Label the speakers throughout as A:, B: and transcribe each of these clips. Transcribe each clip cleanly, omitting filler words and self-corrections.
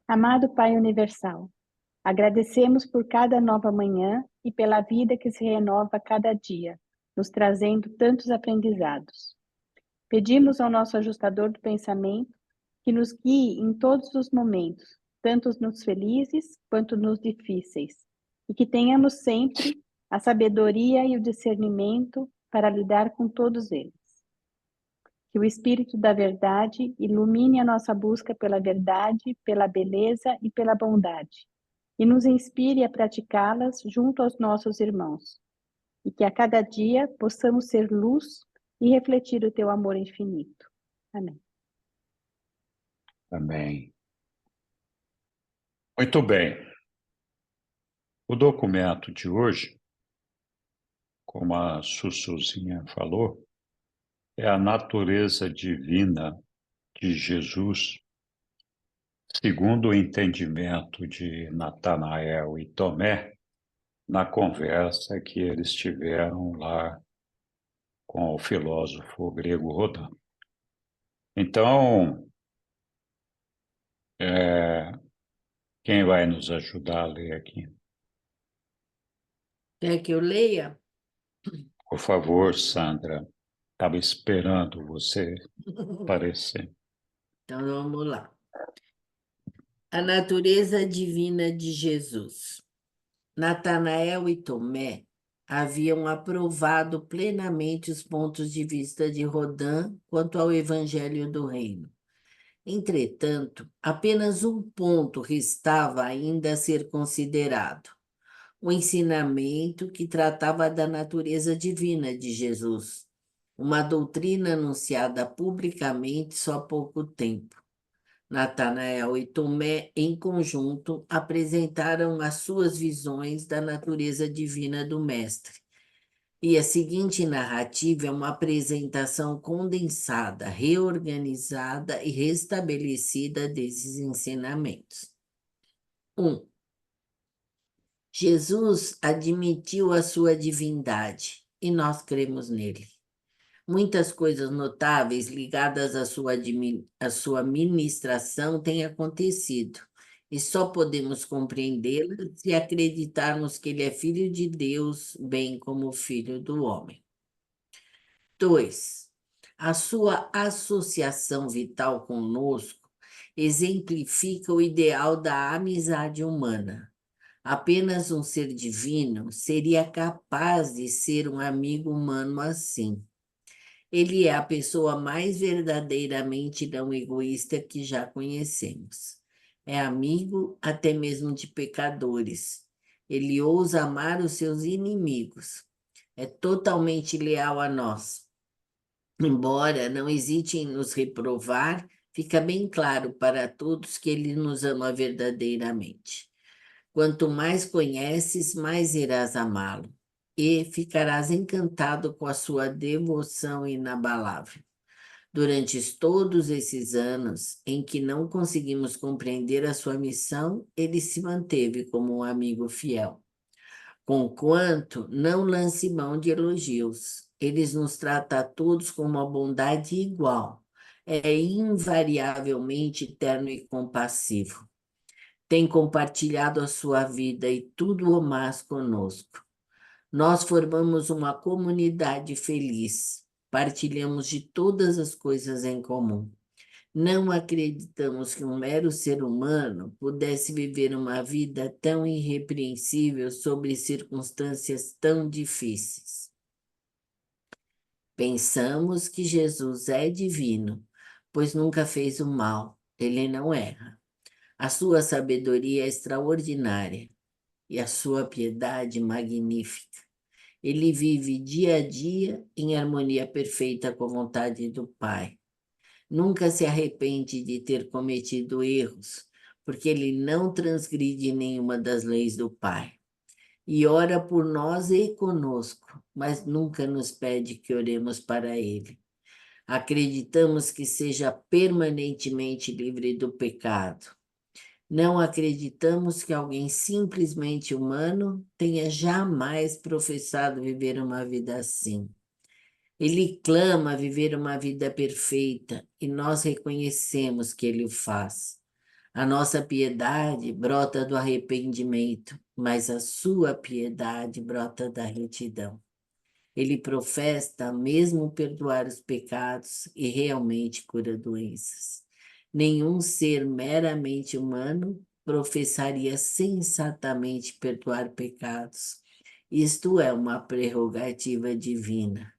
A: Amado Pai Universal, agradecemos por cada nova manhã e pela vida que se renova a cada dia, nos trazendo tantos aprendizados. Pedimos ao nosso ajustador do pensamento que nos guie em todos os momentos, tanto nos felizes quanto nos difíceis, e que tenhamos sempre a sabedoria e o discernimento para lidar com todos eles. Que o Espírito da Verdade ilumine a nossa busca pela verdade, pela beleza e pela bondade, e nos inspire a praticá-las junto aos nossos irmãos, e que a cada dia possamos ser luz e refletir o teu amor infinito. Amém.
B: Amém. Muito bem. O documento de hoje, como a Sussuzinha falou, é a natureza divina de Jesus, segundo o entendimento de Natanael e Tomé, na conversa que eles tiveram lá com o filósofo grego Rodin. Então, quem vai nos ajudar a ler aqui?
C: Quer que eu leia?
B: Por favor, Sandra. Estava esperando você aparecer.
C: Então vamos lá. A natureza divina de Jesus. Natanael e Tomé haviam aprovado plenamente os pontos de vista de Rodin quanto ao Evangelho do Reino. Entretanto, apenas um ponto restava ainda a ser considerado: o ensinamento que tratava da natureza divina de Jesus, uma doutrina anunciada publicamente só há pouco tempo. Natanael e Tomé, em conjunto, apresentaram as suas visões da natureza divina do Mestre. E a seguinte narrativa é uma apresentação condensada, reorganizada e restabelecida desses ensinamentos. 1. Jesus admitiu a sua divindade e nós cremos nele. Muitas coisas notáveis ligadas à sua ministração têm acontecido, e só podemos compreendê-las se acreditarmos que ele é filho de Deus, bem como filho do homem. 2. A sua associação vital conosco exemplifica o ideal da amizade humana. Apenas um ser divino seria capaz de ser um amigo humano assim. Ele é a pessoa mais verdadeiramente não egoísta que já conhecemos. É amigo até mesmo de pecadores. Ele ousa amar os seus inimigos. É totalmente leal a nós. Embora não hesite em nos reprovar, fica bem claro para todos que ele nos ama verdadeiramente. Quanto mais conheces, mais irás amá-lo e ficarás encantado com a sua devoção inabalável. Durante todos esses anos em que não conseguimos compreender a sua missão, ele se manteve como um amigo fiel. Conquanto não lance mão de elogios, ele nos trata a todos com uma bondade igual. É invariavelmente terno e compassivo. Tem compartilhado a sua vida e tudo o mais conosco. Nós formamos uma comunidade feliz, partilhamos de todas as coisas em comum. Não acreditamos que um mero ser humano pudesse viver uma vida tão irrepreensível sobre circunstâncias tão difíceis. Pensamos que Jesus é divino, pois nunca fez o mal, ele não erra. A sua sabedoria é extraordinária e a sua piedade magnífica. Ele vive dia a dia em harmonia perfeita com a vontade do Pai. Nunca se arrepende de ter cometido erros, porque ele não transgride nenhuma das leis do Pai. E ora por nós e conosco, mas nunca nos pede que oremos para ele. Acreditamos que seja permanentemente livre do pecado. Não acreditamos que alguém simplesmente humano tenha jamais professado viver uma vida assim. Ele clama viver uma vida perfeita e nós reconhecemos que ele o faz. A nossa piedade brota do arrependimento, mas a sua piedade brota da retidão. Ele professa mesmo perdoar os pecados e realmente cura doenças. Nenhum ser meramente humano professaria sensatamente perdoar pecados. Isto é uma prerrogativa divina.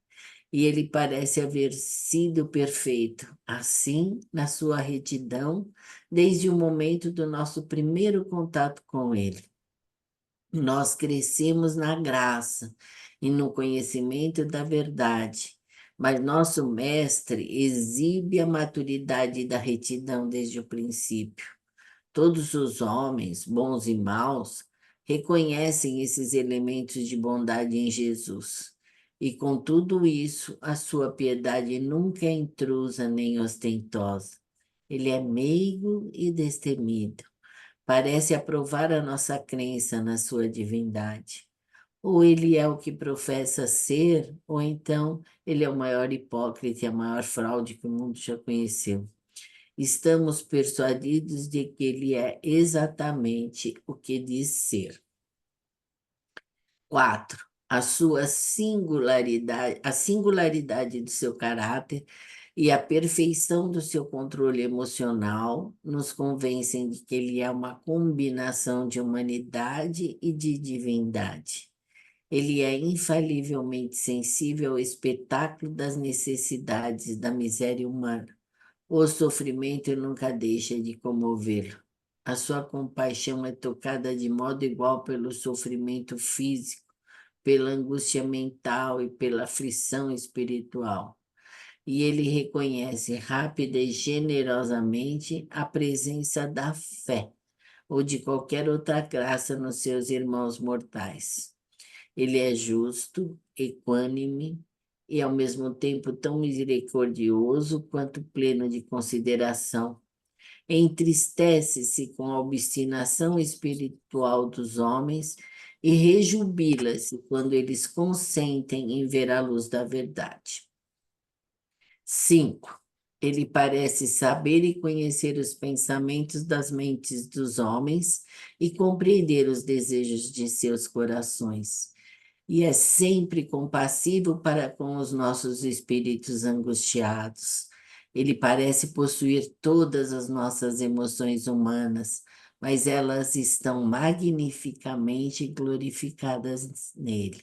C: E ele parece haver sido perfeito, assim, na sua retidão, desde o momento do nosso primeiro contato com ele. Nós crescemos na graça e no conhecimento da verdade, mas nosso mestre exibe a maturidade da retidão desde o princípio. Todos os homens, bons e maus, reconhecem esses elementos de bondade em Jesus. E com tudo isso, a sua piedade nunca é intrusa nem ostentosa. Ele é meigo e destemido. Parece aprovar a nossa crença na sua divindade. Ou ele é o que professa ser, ou então ele é o maior hipócrita e a maior fraude que o mundo já conheceu. Estamos persuadidos de que ele é exatamente o que diz ser. 4. A singularidade do seu caráter e a perfeição do seu controle emocional nos convencem de que ele é uma combinação de humanidade e de divindade. Ele é infalivelmente sensível ao espetáculo das necessidades da miséria humana. O sofrimento nunca deixa de comovê-lo. A sua compaixão é tocada de modo igual pelo sofrimento físico, pela angústia mental e pela aflição espiritual. E ele reconhece rápida e generosamente a presença da fé ou de qualquer outra graça nos seus irmãos mortais. Ele é justo, equânime e ao mesmo tempo tão misericordioso quanto pleno de consideração. Entristece-se com a obstinação espiritual dos homens e rejubila-se quando eles consentem em ver a luz da verdade. 5. Ele parece saber e conhecer os pensamentos das mentes dos homens e compreender os desejos de seus corações. E é sempre compassivo para com os nossos espíritos angustiados. Ele parece possuir todas as nossas emoções humanas, mas elas estão magnificamente glorificadas nele.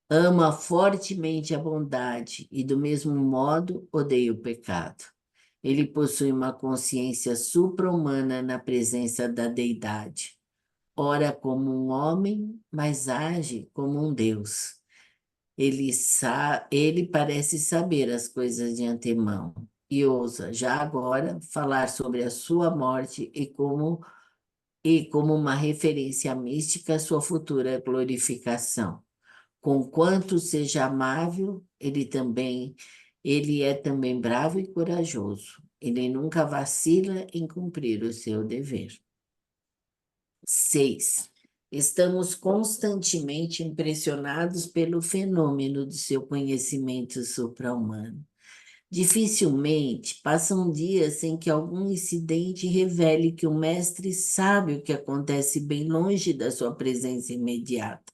C: Ama fortemente a bondade e, do mesmo modo, odeia o pecado. Ele possui uma consciência supra-humana na presença da deidade. Ora como um homem, mas age como um Deus. Ele parece saber as coisas de antemão e ousa, já agora, falar sobre a sua morte como uma referência mística à sua futura glorificação. Conquanto seja amável, ele é também bravo e corajoso. Ele nunca vacila em cumprir o seu dever. 6. Estamos constantemente impressionados pelo fenômeno do seu conhecimento supra-humano. Dificilmente passa um dia sem que algum incidente revele que o mestre sabe o que acontece bem longe da sua presença imediata.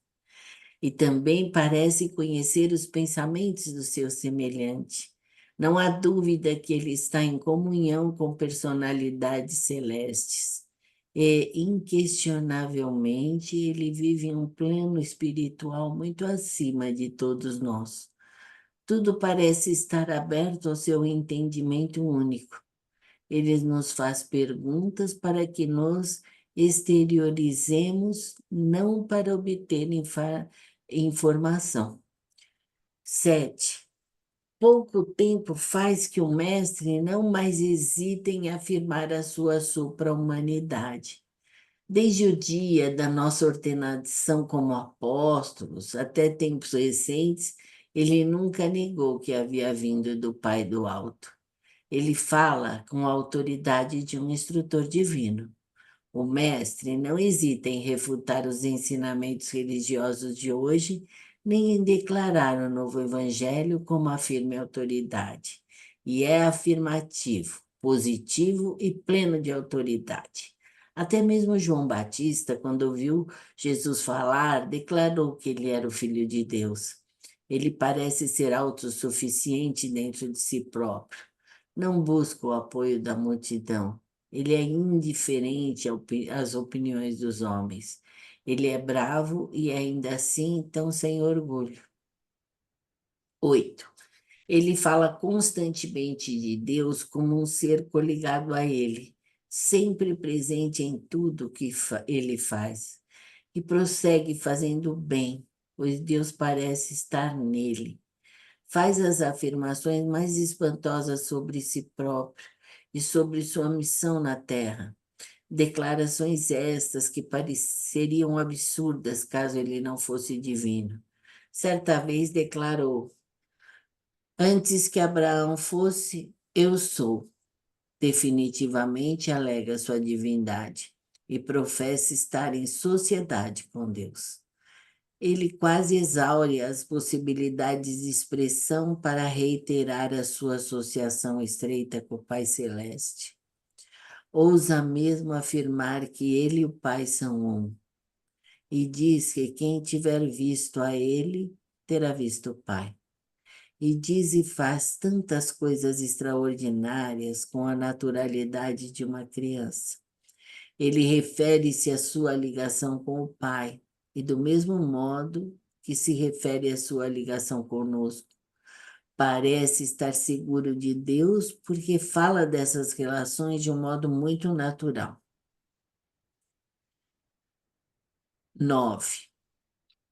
C: E também parece conhecer os pensamentos do seu semelhante. Não há dúvida que ele está em comunhão com personalidades celestes. E, inquestionavelmente, ele vive um plano espiritual muito acima de todos nós. Tudo parece estar aberto ao seu entendimento único. Ele nos faz perguntas para que nos exteriorizemos, não para obter informação. 7. Pouco tempo faz que o mestre não mais hesita em afirmar a sua supra-humanidade. Desde o dia da nossa ordenação como apóstolos, até tempos recentes, ele nunca negou que havia vindo do Pai do Alto. Ele fala com a autoridade de um instrutor divino. O mestre não hesita em refutar os ensinamentos religiosos de hoje, nem em declarar o novo evangelho como a firme autoridade. E é afirmativo, positivo e pleno de autoridade. Até mesmo João Batista, quando ouviu Jesus falar, declarou que ele era o Filho de Deus. Ele parece ser autossuficiente dentro de si próprio. Não busca o apoio da multidão. Ele é indiferente às opiniões dos homens. Ele é bravo e ainda assim tão sem orgulho. 8. Ele fala constantemente de Deus como um ser coligado a ele, sempre presente em tudo que ele faz. E prossegue fazendo o bem, pois Deus parece estar nele. Faz as afirmações mais espantosas sobre si próprio e sobre sua missão na Terra. Declarações estas que pareceriam absurdas caso ele não fosse divino. Certa vez declarou: Antes que Abraão fosse, eu sou. Definitivamente alega sua divindade e professa estar em sociedade com Deus. Ele quase exaure as possibilidades de expressão para reiterar a sua associação estreita com o Pai Celeste. Ousa mesmo afirmar que ele e o Pai são um, e diz que quem tiver visto a ele, terá visto o Pai. E diz e faz tantas coisas extraordinárias com a naturalidade de uma criança. Ele refere-se à sua ligação com o Pai, e do mesmo modo que se refere à sua ligação conosco. Parece estar seguro de Deus porque fala dessas relações de um modo muito natural. 9.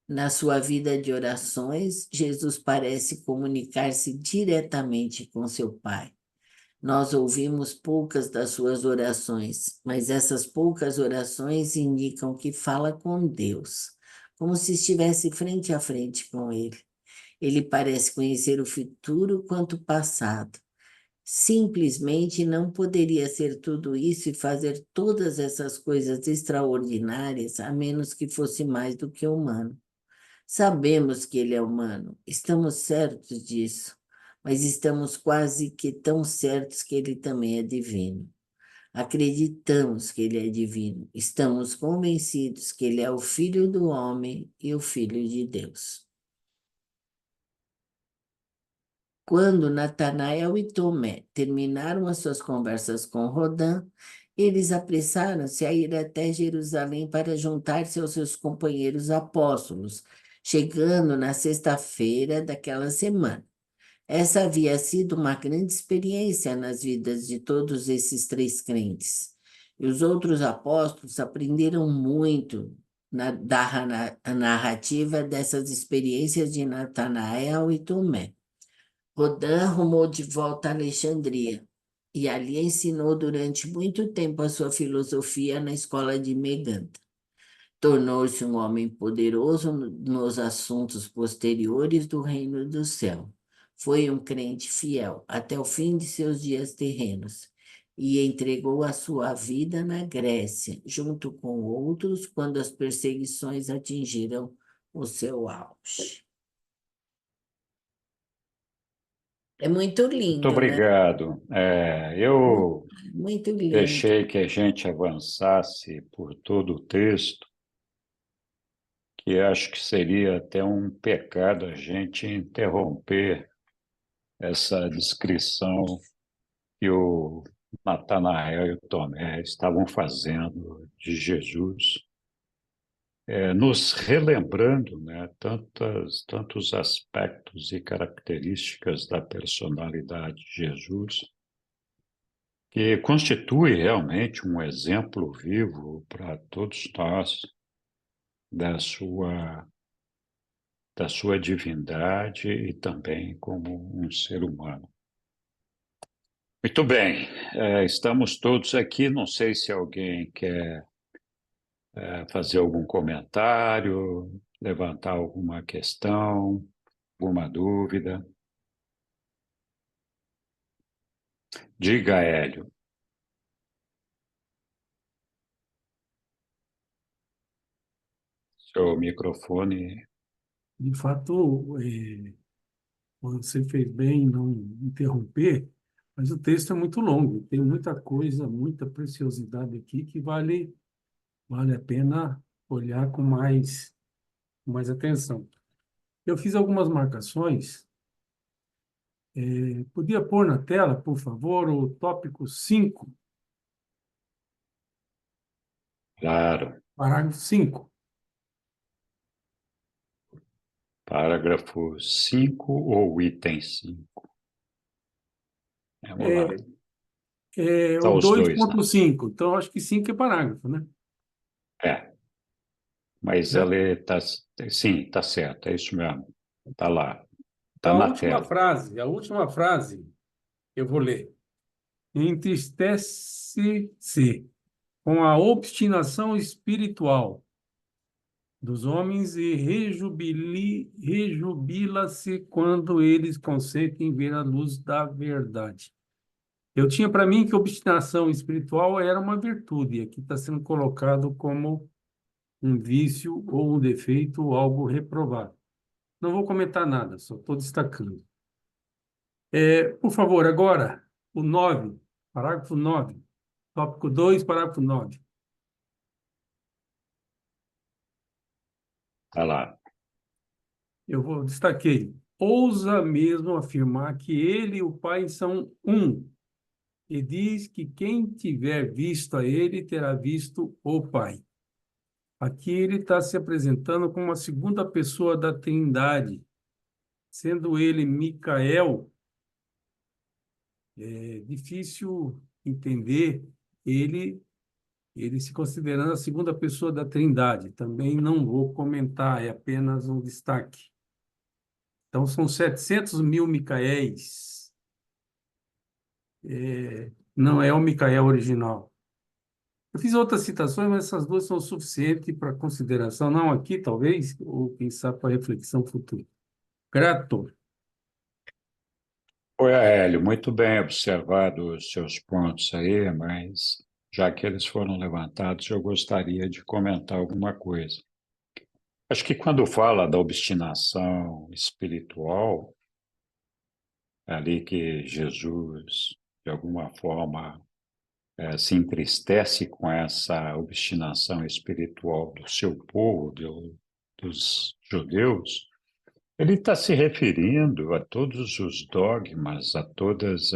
C: Na sua vida de orações, Jesus parece comunicar-se diretamente com seu Pai. Nós ouvimos poucas das suas orações, mas essas poucas orações indicam que fala com Deus, como se estivesse frente a frente com Ele. Ele parece conhecer o futuro quanto o passado. Simplesmente não poderia ser tudo isso e fazer todas essas coisas extraordinárias a menos que fosse mais do que humano. Sabemos que ele é humano, estamos certos disso, mas estamos quase que tão certos que ele também é divino. Acreditamos que ele é divino, estamos convencidos que ele é o Filho do homem e o Filho de Deus. Quando Natanael e Tomé terminaram as suas conversas com Rodin, eles apressaram-se a ir até Jerusalém para juntar-se aos seus companheiros apóstolos, chegando na sexta-feira daquela semana. Essa havia sido uma grande experiência nas vidas de todos esses três crentes. E os outros apóstolos aprenderam muito da narrativa dessas experiências de Natanael e Tomé. Rodin rumou de volta a Alexandria e ali ensinou durante muito tempo a sua filosofia na escola de Meganta. Tornou-se um homem poderoso nos assuntos posteriores do reino do céu. Foi um crente fiel até o fim de seus dias terrenos e entregou a sua vida na Grécia, junto com outros, quando as perseguições atingiram o seu auge. É muito
B: Muito
C: lindo, né?
B: obrigado. Eu
C: Muito lindo.
B: deixei que a gente avançasse por todo o texto, que acho que seria até um pecado a gente interromper essa descrição que o Natanael e o Tomé estavam fazendo de Jesus, nos relembrando, né, tantos aspectos e características da personalidade de Jesus, que constitui realmente um exemplo vivo para todos nós da sua divindade e também como um ser humano. Muito bem, estamos todos aqui. Não sei se alguém quer fazer algum comentário, levantar alguma questão, alguma dúvida. Diga, Hélio. seu microfone.
D: De fato, você fez bem em não interromper, mas o texto é muito longo, tem muita coisa, muita preciosidade aqui que vale a pena olhar com mais atenção. Eu fiz algumas marcações. Podia pôr na tela, por favor, o tópico 5,
B: Claro,
D: parágrafo 5.
B: parágrafo 5 ou item 5? Vamos lá.
D: O
B: São os dois, né?
D: 2.5, então acho que 5 é parágrafo, né?
B: Mas
D: Né?
B: ela está... Sim, está certo, é isso mesmo. Está lá, está
D: Então,
B: na tela.
D: a última frase, eu vou ler. Entristece-se com a obstinação espiritual dos homens e rejubila-se quando eles consentem ver a luz da verdade. Eu tinha para mim que obstinação espiritual era uma virtude, e aqui está sendo colocado como um vício ou um defeito ou algo reprovado. Não vou comentar nada, só estou destacando. Por favor, agora, o 9, parágrafo 9, tópico 2, parágrafo 9.
B: Está lá.
D: Destaquei. Ousa mesmo afirmar que ele e o Pai são um, e diz que quem tiver visto a ele terá visto o Pai. Aqui ele está se apresentando como a segunda pessoa da Trindade, sendo ele Micael. É difícil entender ele se considerando a segunda pessoa da Trindade. Também não vou comentar, é apenas um destaque. Então, são 700 mil Micaéis. Não é o Micael original. Eu fiz outras citações, mas essas duas são suficientes para consideração, não aqui, talvez, ou quem sabe para reflexão futura. Grato.
B: Oi, Hélio, muito bem observado os seus pontos aí, mas já que eles foram levantados, eu gostaria de comentar alguma coisa. Acho que quando fala da obstinação espiritual, é ali que Jesus, de alguma forma, se entristece com essa obstinação espiritual do seu povo, dos judeus, ele está se referindo a todos os dogmas, a todas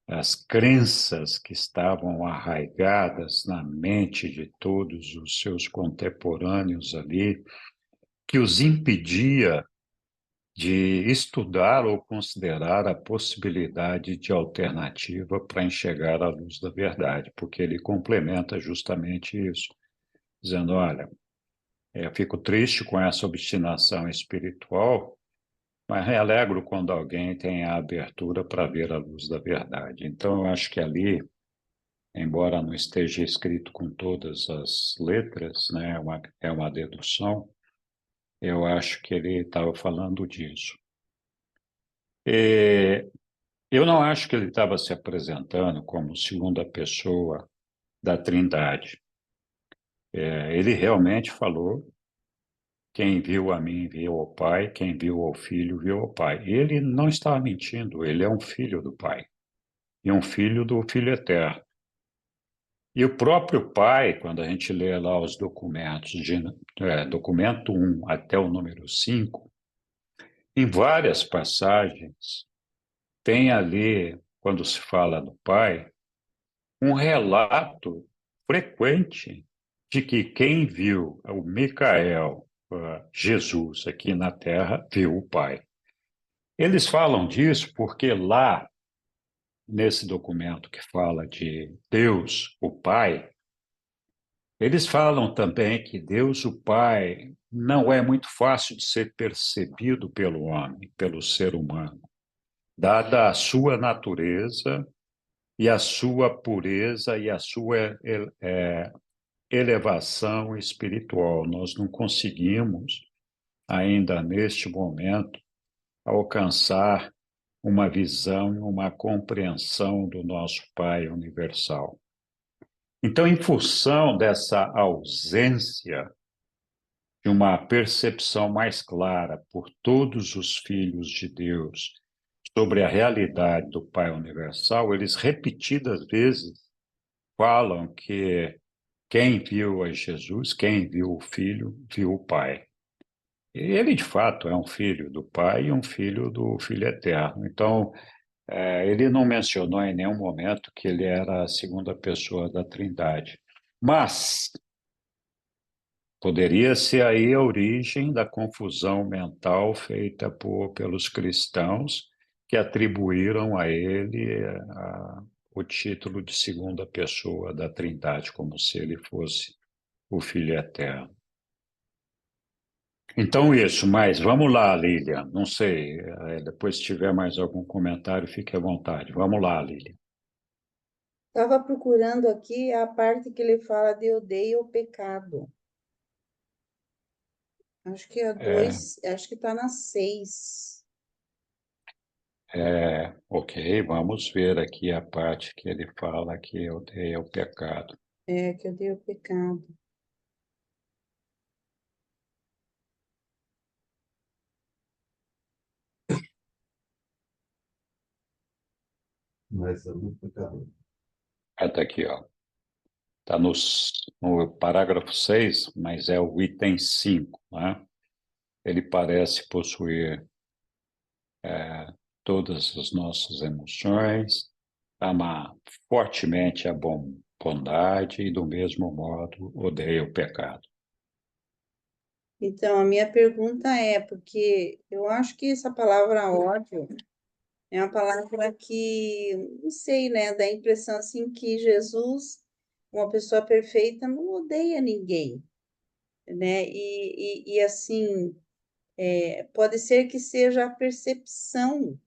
B: as crenças que estavam arraigadas na mente de todos os seus contemporâneos ali, que os impedia de estudar ou considerar a possibilidade de alternativa para enxergar a luz da verdade, porque ele complementa justamente isso, dizendo: olha, eu fico triste com essa obstinação espiritual, mas me alegro quando alguém tem a abertura para ver a luz da verdade. Então, eu acho que ali, embora não esteja escrito com todas as letras, né, é uma dedução, eu acho que ele estava falando disso. E eu não acho que ele estava se apresentando como segunda pessoa da Trindade. Ele realmente falou: quem viu a mim viu o Pai, quem viu o Filho viu o Pai. Ele não estava mentindo, ele é um filho do Pai e um filho do Filho Eterno. E o próprio Pai, quando a gente lê lá os documentos, documento 1 até o número 5, em várias passagens, tem ali, quando se fala do Pai, um relato frequente de que quem viu o Micael, Jesus aqui na Terra, viu o Pai. Eles falam disso porque lá, nesse documento que fala de Deus, o Pai, eles falam também que Deus, o Pai, não é muito fácil de ser percebido pelo homem, pelo ser humano, dada a sua natureza e a sua pureza e a sua elevação espiritual. Nós não conseguimos, ainda neste momento, alcançar uma visão e uma compreensão do nosso Pai universal. Então, em função dessa ausência de uma percepção mais clara por todos os filhos de Deus sobre a realidade do Pai Universal, eles repetidas vezes falam que quem viu a Jesus, quem viu o Filho, viu o Pai. E ele, de fato, é um filho do Pai e um filho do Filho Eterno. Então, ele não mencionou em nenhum momento que ele era a segunda pessoa da Trindade. Mas poderia ser aí a origem da confusão mental feita pelos cristãos que atribuíram a ele o título de segunda pessoa da Trindade, como se ele fosse o Filho Eterno. Então, isso, mas vamos lá, Lilian. Não sei, depois se tiver mais algum comentário, fique à vontade. Vamos lá, Lilian.
E: Estava procurando aqui a parte que ele fala de odeia o pecado. Acho que é acho que está na 6.
B: Ok, vamos ver aqui a parte que ele fala que odeia o pecado.
E: É, que odeia o pecado.
F: Mas é muito pecado.
B: Está aqui, ó. Está no parágrafo 6, mas é o item 5, né? Ele parece possuir todas as nossas emoções, ama fortemente a bondade e, do mesmo modo, odeia o pecado.
E: Então, a minha pergunta é, porque eu acho que essa palavra ódio é uma palavra que, não sei, né, dá a impressão assim que Jesus, uma pessoa perfeita, não odeia ninguém, né? E assim, pode ser que seja a percepção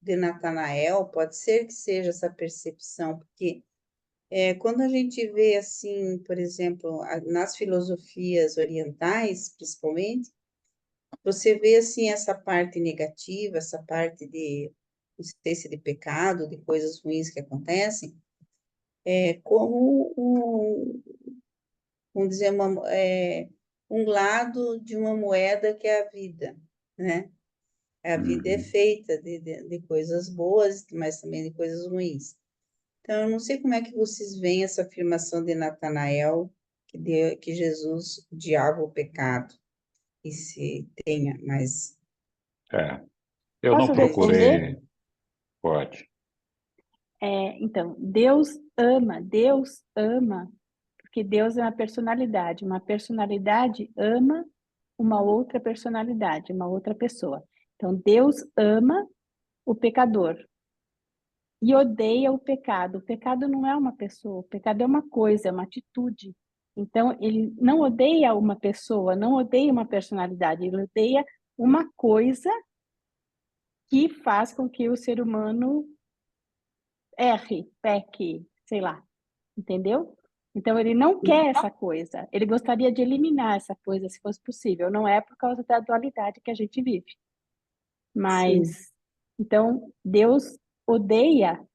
E: de Natanael, pode ser que seja essa percepção, porque quando a gente vê assim, por exemplo, nas filosofias orientais, principalmente, você vê assim essa parte negativa, essa parte de não sei se de pecado, de coisas ruins que acontecem, como vamos dizer, um lado de uma moeda que é a vida, né? A vida é feita de coisas boas, mas também de coisas ruins. Então, eu não sei como é que vocês veem essa afirmação de Natanael, que Jesus odiava o pecado, e se tenha, mas...
B: Eu não
A: Posso responder?
B: procurei... Pode.
A: Então, Deus ama, porque Deus é uma personalidade ama uma outra personalidade, uma outra pessoa. Então, Deus ama o pecador e odeia o pecado. O pecado não é uma pessoa, o pecado é uma coisa, é uma atitude. Então, ele não odeia uma pessoa, não odeia uma personalidade, ele odeia uma coisa que faz com que o ser humano erre, peque, sei lá, entendeu? Então, ele não quer essa coisa, ele gostaria de eliminar essa coisa, se fosse possível. Não é por causa da dualidade que a gente vive.
E: Sim.
A: Mas, então, Deus odeia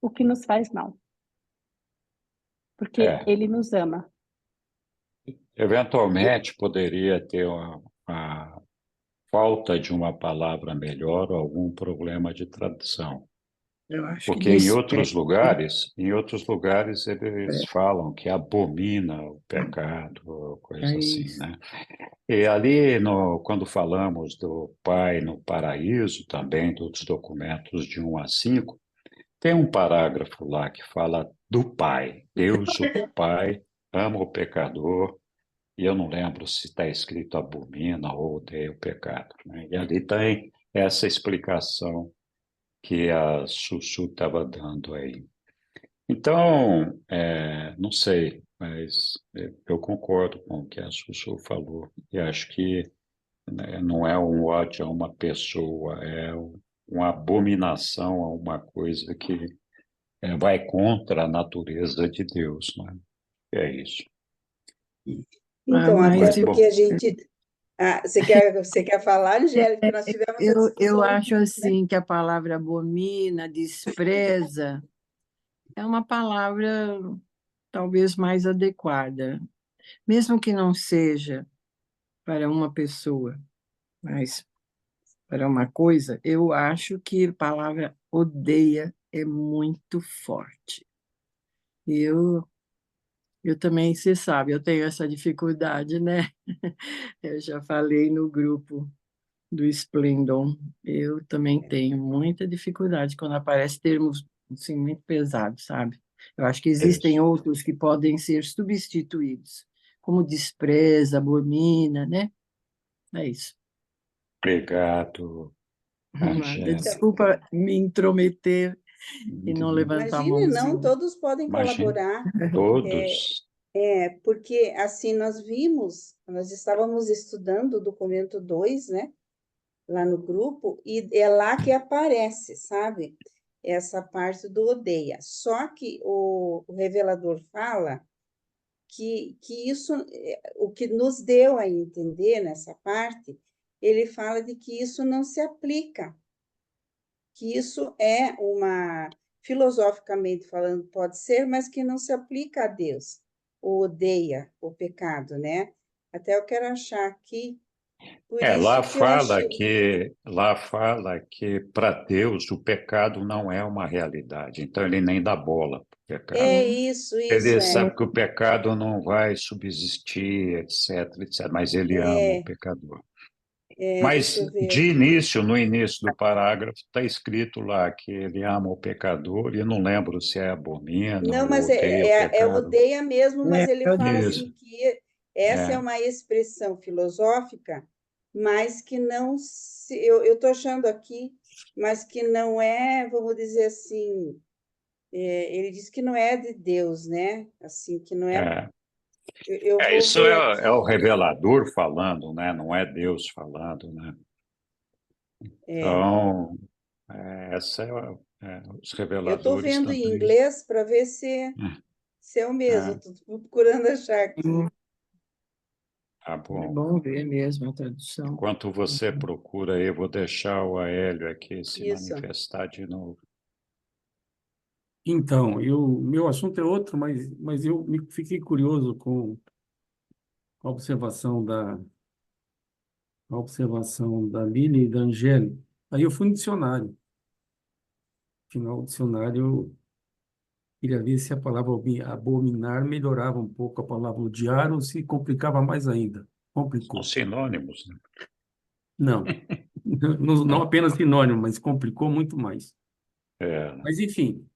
A: o que nos faz mal, porque ele nos ama.
B: Eventualmente, poderia ter uma falta de uma palavra melhor ou algum problema de tradução.
G: Eu acho que
B: Porque em
G: disse,
B: outros lugares eles falam que abomina o pecado, coisa
G: é
B: assim,
G: isso.
B: né? E ali, quando falamos do Pai no paraíso, também dos documentos de 1 a 5, tem um parágrafo lá que fala do Pai. Deus, o Pai, ama o pecador, e eu não lembro se está escrito abomina ou odeia o pecado, né? E ali tem essa explicação que a Sussu estava dando aí. Então, não sei, mas eu concordo com o que a Sussu falou. E acho que, né, não é um ódio a uma pessoa, é uma abominação a uma coisa que vai contra a natureza de Deus, né? É isso.
E: Então, até
G: Mas
E: porque a gente... você quer falar, Angélica? Porque nós tivemos essa
G: eu
E: discussão.
G: acho assim que a palavra abomina, despreza, é uma palavra talvez mais adequada. Mesmo que não seja para uma pessoa, mas para uma coisa, eu acho que a palavra odeia é muito forte. Eu, eu também, você sabe, eu tenho essa dificuldade, né? Eu já falei no grupo do Splendon, eu também tenho muita dificuldade quando aparecem termos assim, muito pesados, sabe? Eu acho que existem
B: Isso.
G: outros que podem ser substituídos, como despreza, abomina, né? É isso.
B: Obrigado,
G: Nada,
B: Angélica.
G: desculpa me intrometer e não levantar a
E: Imagine, não,
G: mãozinha.
E: todos podem
B: Imagine
E: colaborar,
B: todos.
E: porque assim nós vimos, nós estávamos estudando o documento 2, né, lá no grupo, e é lá que aparece, sabe, essa parte do odeia. Só que o revelador fala que isso, o que nos deu a entender nessa parte, ele fala de que isso não se aplica, que isso é uma, filosoficamente falando, pode ser, mas que não se aplica a Deus, ou odeia o pecado, né? Até eu quero achar aqui, por
B: Lá
E: isso que eu achei.
B: fala que para Deus o pecado não é uma realidade, então ele nem dá bola para o pecado.
E: É
G: Hum,
E: isso
B: Ele
E: é.
B: sabe que o pecado não vai subsistir, etc, etc, mas ele ama o pecador.
E: Deixa
B: Mas
E: eu ver aqui.
B: no início do parágrafo, está escrito lá que ele ama o pecador, e eu não lembro se é abomina
E: Não,
B: ou
E: mas
B: odeia o
E: é
B: pecado.
E: odeia mesmo, mas ele
G: eu
E: fala
B: Isso,
E: assim que essa é
B: é,
E: uma expressão filosófica, mas que não se, eu estou achando aqui, mas que não é, vamos dizer assim, ele diz que não é de Deus, né? Assim, que não é.
B: é.
E: Eu vou
B: Isso
E: ver
B: é o
E: aqui.
B: revelador falando, né? Não é Deus falando, né?
E: É,
B: Então, essa os
E: eu estou
B: reveladores
E: vendo em
B: também.
E: inglês para ver se é o mesmo.
B: É,
E: Estou procurando achar aqui.
B: tá
G: É
B: bom.
G: bom ver mesmo a tradução.
B: Enquanto você procura aí, eu vou deixar o Aélio aqui se
E: Isso.
B: manifestar de novo.
D: Então, meu assunto é outro, mas fiquei curioso com a observação da Lili e da Angélica. Aí eu fui no dicionário. Afinal, o dicionário, eu queria ver se a palavra abominar melhorava um pouco a palavra odiar ou se complicava mais ainda.
B: São
D: Complicou.
B: sinônimos, né?
D: Não, não apenas sinônimo, mas complicou muito mais.
B: É,
D: Mas, enfim,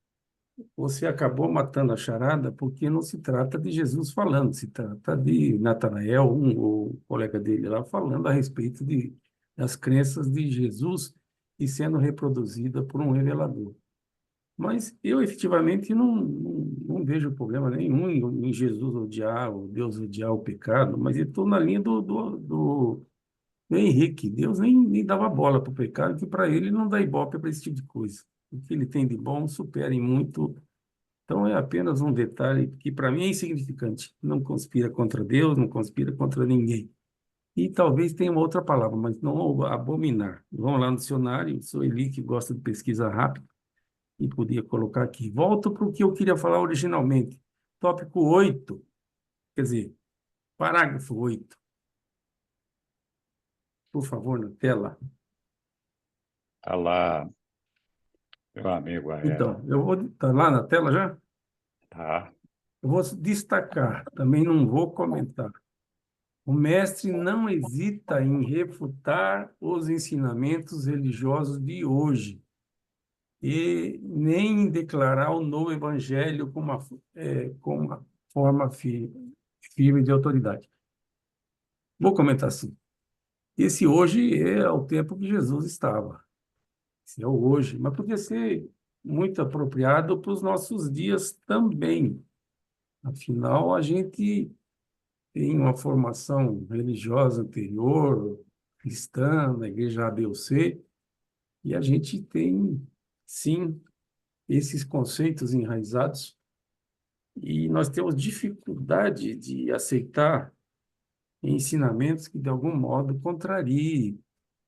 D: você acabou matando a charada porque não se trata de Jesus falando, se trata de Natanael, o colega dele lá, falando a respeito das crenças de Jesus e sendo reproduzida por um revelador. Mas eu efetivamente não vejo problema nenhum em Jesus odiar, ou Deus odiar o pecado, mas eu estou na linha do Henrique. Deus nem dava bola para o pecado, que para ele não dá ibope para esse tipo de coisa. O que ele tem de bom supera em muito. Então é apenas um detalhe que para mim é insignificante. Não conspira contra Deus, não conspira contra ninguém. E talvez tenha uma outra palavra, mas não abominar. Vamos lá no dicionário, sou Eli que gosta de pesquisa rápida e podia colocar aqui. Volto para o que eu queria falar originalmente. Tópico 8, quer dizer, parágrafo 8, por favor, na tela.
B: tá lá, meu amigo Aélio.
D: Então, eu vou estar lá na tela já?
B: Tá?
D: Eu vou destacar, também não vou comentar. O mestre não hesita em refutar os ensinamentos religiosos de hoje e nem em declarar o novo evangelho como uma forma firme de autoridade. Vou comentar assim. Esse hoje é o tempo que Jesus estava. Esse é o hoje, mas podia ser muito apropriado para os nossos dias também. Afinal, a gente tem uma formação religiosa anterior, cristã, na igreja A, B ou C, e a gente tem, sim, esses conceitos enraizados, e nós temos dificuldade de aceitar ensinamentos que, de algum modo, contrariem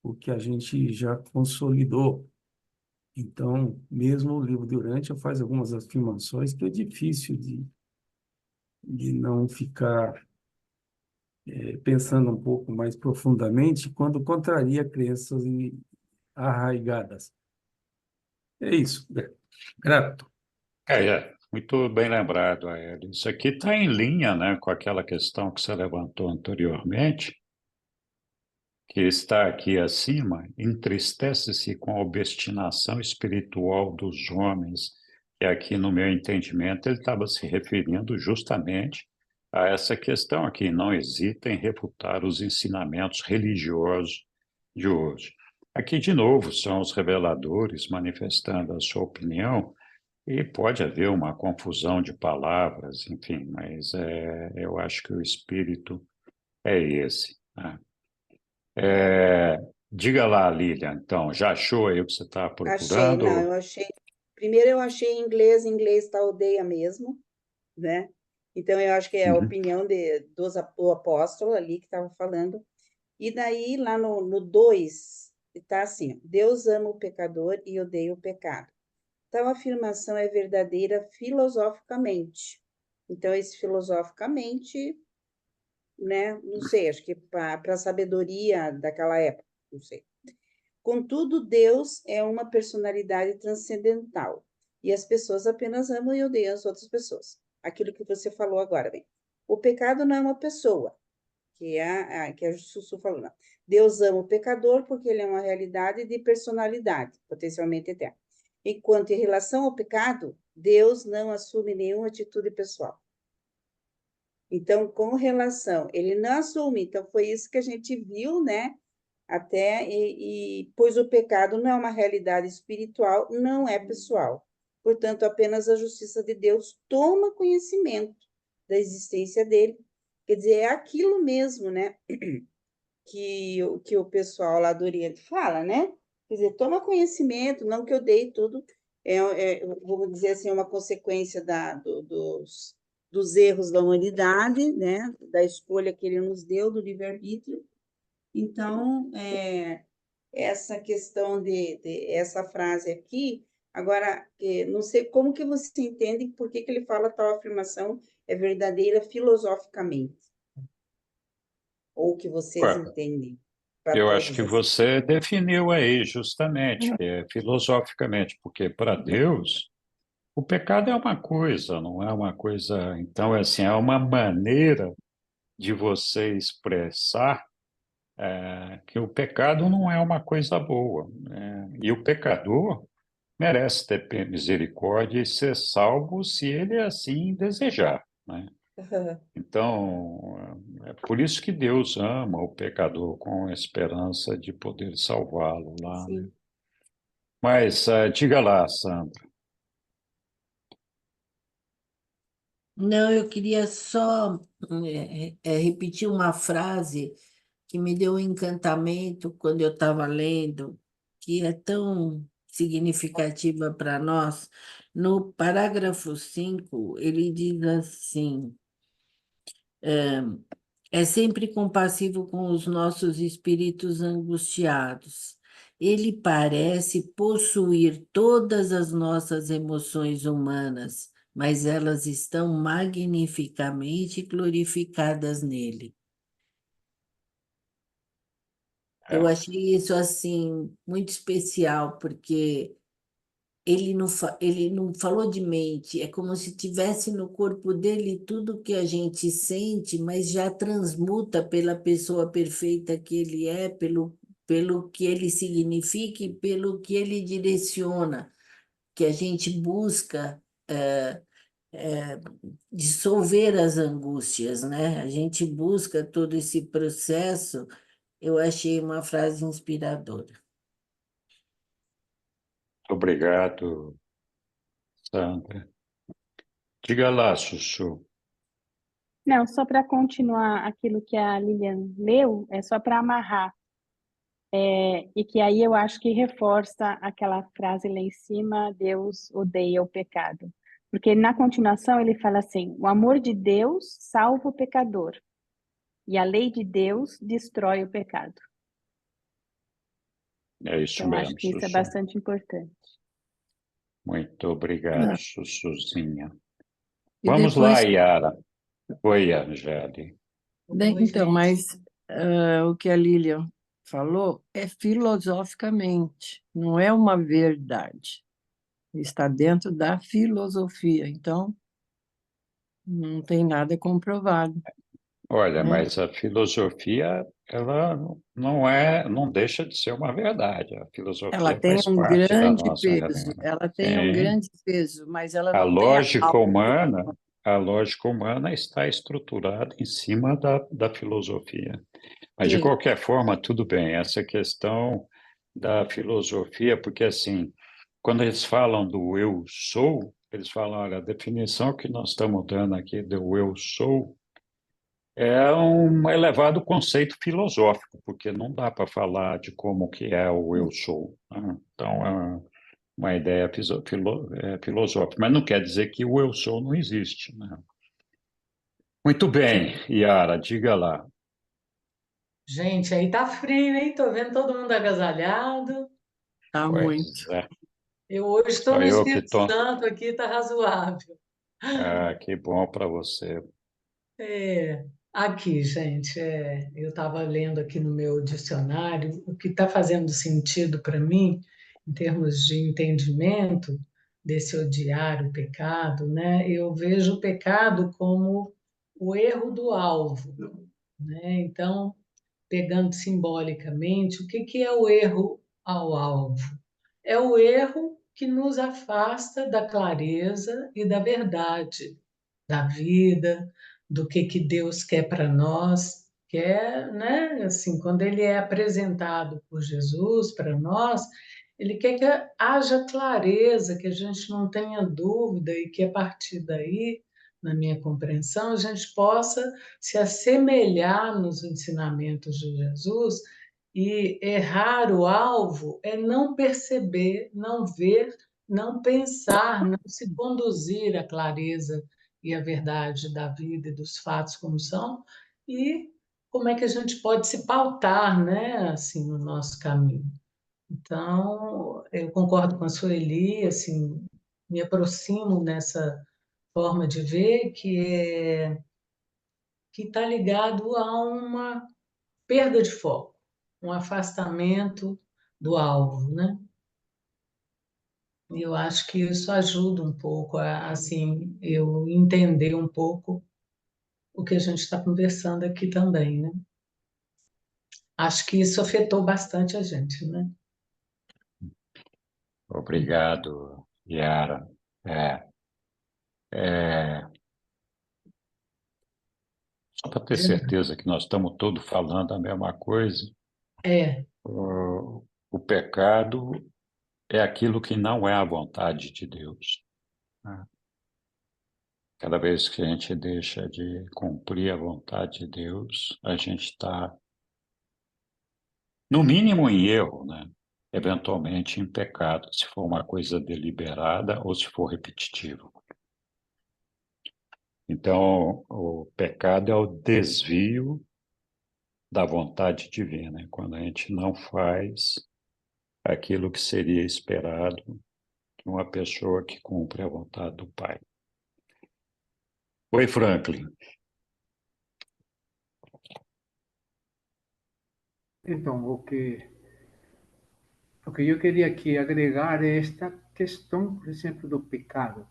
D: o que a gente já consolidou. Então, mesmo o livro de Urântia faz algumas afirmações que é difícil de não ficar pensando um pouco mais profundamente, quando contraria crenças arraigadas. É isso. Grato.
B: Muito bem lembrado, Aélio. Isso aqui está em linha, né, com aquela questão que você levantou anteriormente, que está aqui acima, entristece-se com a obstinação espiritual dos homens, que aqui, no meu entendimento, ele estava se referindo justamente a essa questão aqui, não hesita em refutar os ensinamentos religiosos de hoje. Aqui, de novo, são os reveladores manifestando a sua opinião, e pode haver uma confusão de palavras, enfim, mas eu acho que o espírito é esse, né? Diga lá, Lilian, então, já achou aí o que você está
E: Achei, não,
B: procurando?
E: eu achei. Primeiro eu achei em inglês tá odeia mesmo, né? Então eu acho que é a
B: Uhum.
E: opinião do apóstolo ali que estava falando. E daí, lá no 2, está assim: Deus ama o pecador e odeia o pecado. Tal afirmação é verdadeira filosoficamente. Então, esse filosoficamente, né? Não sei, acho que para a sabedoria daquela época, não sei. Contudo, Deus é uma personalidade transcendental e as pessoas apenas amam e odeiam as outras pessoas. Aquilo que você falou agora, bem. O pecado não é uma pessoa, que a Sussu falou. Não. Deus ama o pecador porque ele é uma realidade de personalidade, potencialmente eterna. Enquanto em relação ao pecado, Deus não assume nenhuma atitude pessoal. Então, com relação, ele não assume. Então, foi isso que a gente viu, né? Até, pois o pecado não é uma realidade espiritual, não é pessoal. Portanto, apenas a justiça de Deus toma conhecimento da existência dele. Quer dizer, é aquilo mesmo, né? Que o pessoal lá do Oriente fala, né? Quer dizer, toma conhecimento, não que eu dei tudo, vamos dizer assim, uma consequência dos erros da humanidade, né? Da escolha que ele nos deu, do livre-arbítrio. Então, essa questão essa frase aqui, agora, não sei como que você entende, por que ele fala tal afirmação é verdadeira filosoficamente, ou que vocês
B: Ué,
E: entendem para
B: eu acho
E: todos
B: que
E: assim.
B: você definiu aí justamente, que é filosoficamente, porque para Deus o pecado é uma coisa, não é uma coisa. Então, assim, é uma maneira de você expressar que o pecado não é uma coisa boa, né? E o pecador merece ter misericórdia e ser salvo se ele assim desejar, né? Então, é por isso que Deus ama o pecador com a esperança de poder salvá-lo lá, né?
E: Sim.
B: Mas diga lá, Sandra.
C: Não, eu queria só repetir uma frase que me deu um encantamento quando eu estava lendo, que é tão significativa para nós. No parágrafo 5 ele diz assim: é sempre compassivo com os nossos espíritos angustiados. Ele parece possuir todas as nossas emoções humanas, mas elas estão magnificamente glorificadas nele. Eu
B: É,
C: achei isso assim muito especial, porque ele não falou de mente, é como se tivesse no corpo dele tudo que a gente sente, mas já transmuta pela pessoa perfeita que ele é, pelo que ele significa e pelo que ele direciona, que a gente busca dissolver as angústias, né? A gente busca todo esse processo. Eu achei uma frase inspiradora.
B: obrigado, Sandra. Diga lá, Sussu.
A: Não, só para continuar aquilo que a Lilian leu, é só para amarrar. E que aí eu acho que reforça aquela frase lá em cima, Deus odeia o pecado. Porque na continuação ele fala assim: o amor de Deus salva o pecador, e a lei de Deus destrói o pecado.
B: É isso
A: Então, acho
B: mesmo,
A: que isso é
B: Sussu.
A: bastante importante.
B: Muito obrigado, Sussuzinha.
C: E
B: Vamos lá,
C: depois
B: Yara. Oi, Angeli.
G: Bem,
F: Oi,
G: então,
F: gente.
G: mas o que a Lilian falou é filosoficamente, não é uma verdade. Está dentro da filosofia, então não tem nada comprovado,
B: Olha,
G: né?
B: mas a filosofia, ela não deixa de ser uma verdade. A
G: Ela
B: filosofia
G: tem
B: faz
G: um
B: parte da
G: grande
B: nossa
G: peso,
B: realidade.
G: ela tem um
B: Sim.
G: grande peso, mas ela
B: A
G: não tem a
B: lógica
G: alma.
B: humana, a lógica humana está estruturada em cima da filosofia. Mas, de
G: Sim,
B: qualquer forma, tudo bem. Essa questão da filosofia, porque, assim, quando eles falam do eu sou, eles falam, olha, a definição que nós estamos dando aqui do eu sou é um elevado conceito filosófico, porque não dá para falar de como que é o eu sou, né? Então, é uma ideia filosófica, mas não quer dizer que o eu sou não existe, né? Muito bem, Yara, diga lá.
F: Gente, aí tá frio, hein? Tô vendo todo mundo agasalhado.
G: está
B: Pois
G: muito.
B: é,
F: Eu hoje estou
B: só
F: no
B: eu que
F: Espírito
B: estou.
F: Santo aqui, tá razoável.
B: Ah, que bom para você.
F: Aqui, gente, eu estava lendo aqui no meu dicionário o que está fazendo sentido para mim, em termos de entendimento desse odiar o pecado, né? Eu vejo o pecado como o erro do alvo, né? Então, pegando simbolicamente, o que que é o erro ao alvo? É o erro que nos afasta da clareza e da verdade da vida, do que Deus quer para nós, que é, né, assim, quando ele é apresentado por Jesus para nós, ele quer que haja clareza, que a gente não tenha dúvida e que a partir daí, na minha compreensão, a gente possa se assemelhar nos ensinamentos de Jesus e errar o alvo é não perceber, não ver, não pensar, não se conduzir à clareza e a verdade da vida e dos fatos como são, e como é que a gente pode se pautar, né, assim, no nosso caminho. Então, eu concordo com a Sueli, assim, me aproximo nessa forma de ver que está ligado a uma perda de foco, um afastamento do alvo, né? E eu acho que isso ajuda um pouco a, assim, eu entender um pouco o que a gente está conversando aqui também, né? Acho que isso afetou bastante a gente, né?
B: Obrigado, Yara. É, é, só para ter certeza que nós estamos todos falando a mesma coisa,
F: É,
B: o pecado é aquilo que não é a vontade de Deus, né? Cada vez que a gente deixa de cumprir a vontade de Deus, a gente está, no mínimo, em erro, né? Eventualmente em pecado, se for uma coisa deliberada ou se for repetitivo. Então, o pecado é o desvio da vontade divina, quando a gente não faz aquilo que seria esperado de uma pessoa que cumpre a vontade do Pai. Oi, Franklin.
H: Então, o que eu queria aqui agregar é esta questão, por exemplo, do pecado.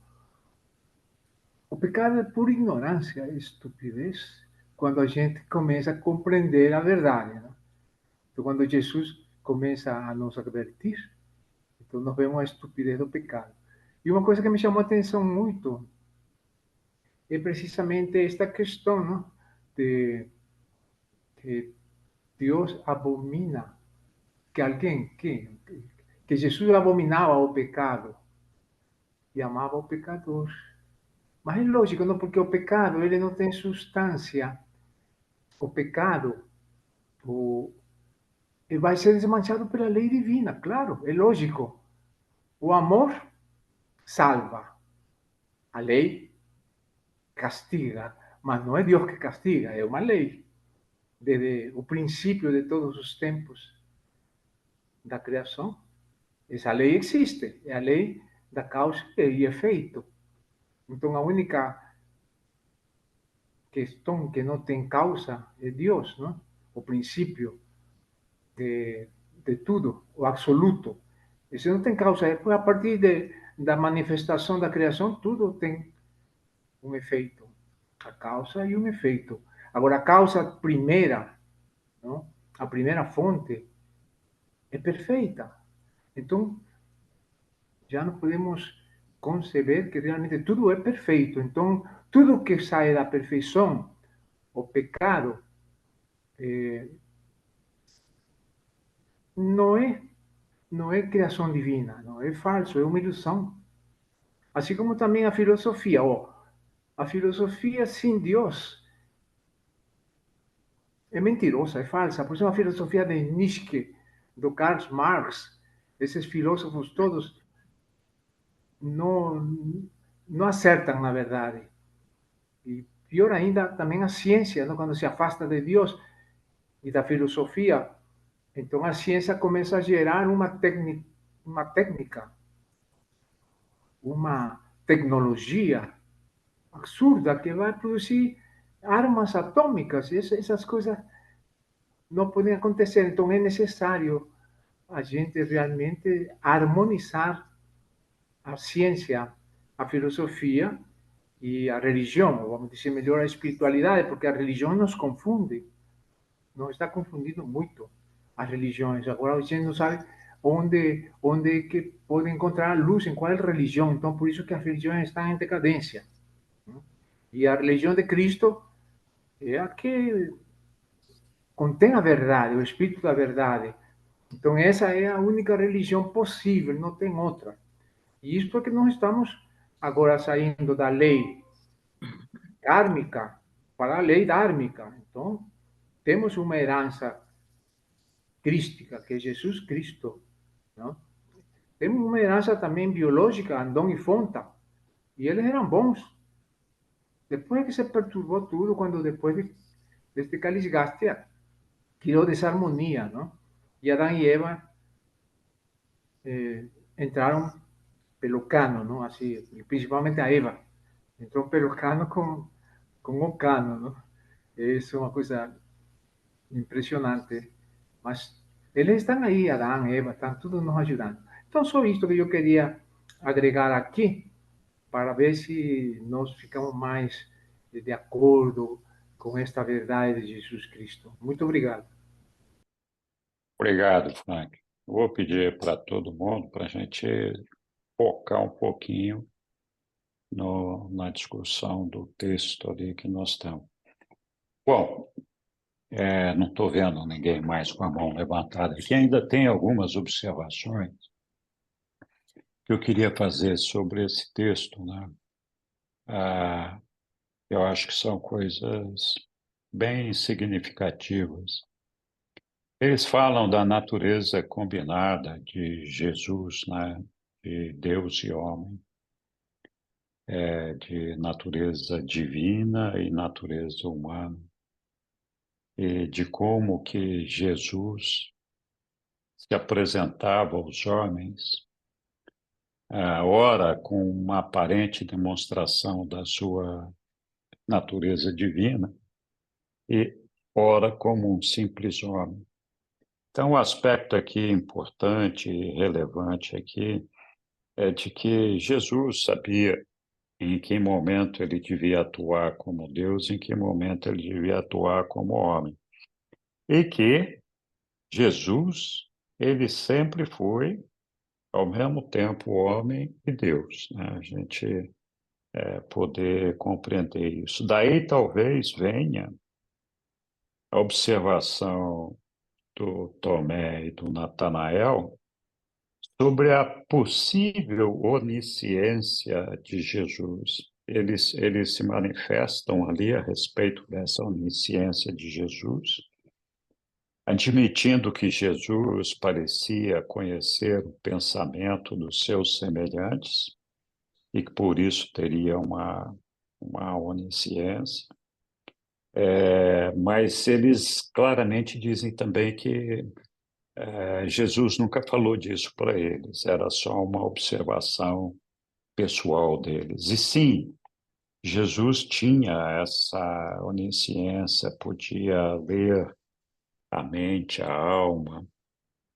H: O pecado é pura ignorância, é estupidez, quando a gente começa a compreender a verdade, né? Então, quando Jesus começa a nos advertir, então nós vemos a estupidez do pecado. E uma coisa que me chamou a atenção muito é precisamente esta questão, não? De que Deus abomina, que alguém, que Jesus abominava o pecado e amava o pecador. Mas é lógico, não? Porque o pecado ele não tem substância. O pecado o, ele vai ser desmanchado pela lei divina, claro, é lógico. O amor salva, a lei castiga, mas não é Deus que castiga, é uma lei. Desde o princípio de todos os tempos da criação, essa lei existe, é a lei da causa e efeito. Então, a única questão que não tem causa é Deus, não? O princípio de tudo, o absoluto. E se não tem causa, é a partir da manifestação da criação, tudo tem um efeito. A causa e um efeito. Agora, a causa primeira, não? A primeira fonte, é perfeita. Então, já não podemos conceber que realmente tudo é perfeito. Então, tudo que sai da perfeição, o pecado, não é, não é criação divina, não é falso, é uma ilusão. Assim como também a filosofia. A filosofia sem Deus é mentirosa, é falsa. Por isso a filosofia de Nietzsche, do Karl Marx, esses filósofos todos não, não acertam na verdade. E pior ainda, também a ciência, não? Quando se afasta de Deus e da filosofia, então a ciência começa a gerar uma técnica, uma tecnologia absurda que vai produzir armas atômicas. E essas coisas não podem acontecer. Então é necessário a gente realmente harmonizar a ciência, a filosofia e a religião, ou vamos dizer melhor, a espiritualidade, porque a religião nos confunde, nos está confundindo muito as religiões. Agora a gente não sabe onde é que pode encontrar a luz, em qual religião. Então, por isso que as religiões estão em decadência. E a religião de Cristo é a que contém a verdade, o espírito da verdade. Então, essa é a única religião possível, não tem outra. E isso é que nós estamos agora saindo da lei kármica para a lei dármica. Então, temos uma herança crística, que é Jesus Cristo. Não? Temos uma herança também biológica, Andão e Fonta, e eles eram bons. Depois que se perturbou tudo, quando depois deste calisgaste, criou desarmonia, não? E Adão e Eva entraram pelo cano, não? Assim, principalmente a Eva entrou pelo cano com o cano, não? Isso é uma coisa impressionante. Mas eles estão aí, Adão, Eva, estão todos nos ajudando. Então, só isto que eu queria agregar aqui, para ver se nós ficamos mais de acordo com esta verdade de Jesus Cristo. Muito obrigado.
B: Obrigado, Frank. Vou pedir para todo mundo para a gente focar um pouquinho na discussão do texto ali que nós estamos. Bom, não estou vendo ninguém mais com a mão levantada aqui. Ainda tem algumas observações que eu queria fazer sobre esse texto, né? Eu acho que são coisas bem significativas. Eles falam da natureza combinada de Jesus, né? De Deus e homem, de natureza divina e natureza humana, e de como que Jesus se apresentava aos homens, ora com uma aparente demonstração da sua natureza divina e ora como um simples homem. Então, o aspecto aqui importante e relevante aqui é de que Jesus sabia em que momento ele devia atuar como Deus, em que momento ele devia atuar como homem. E que Jesus, ele sempre foi, ao mesmo tempo, homem e Deus, né? A gente poder compreender isso. Daí talvez venha a observação do Tomé e do Natanael sobre a possível onisciência de Jesus. Eles se manifestam ali a respeito dessa onisciência de Jesus, admitindo que Jesus parecia conhecer o pensamento dos seus semelhantes e que por isso teria uma onisciência. Mas eles claramente dizem também que Jesus nunca falou disso para eles, era só uma observação pessoal deles. E sim, Jesus tinha essa onisciência, podia ler a mente, a alma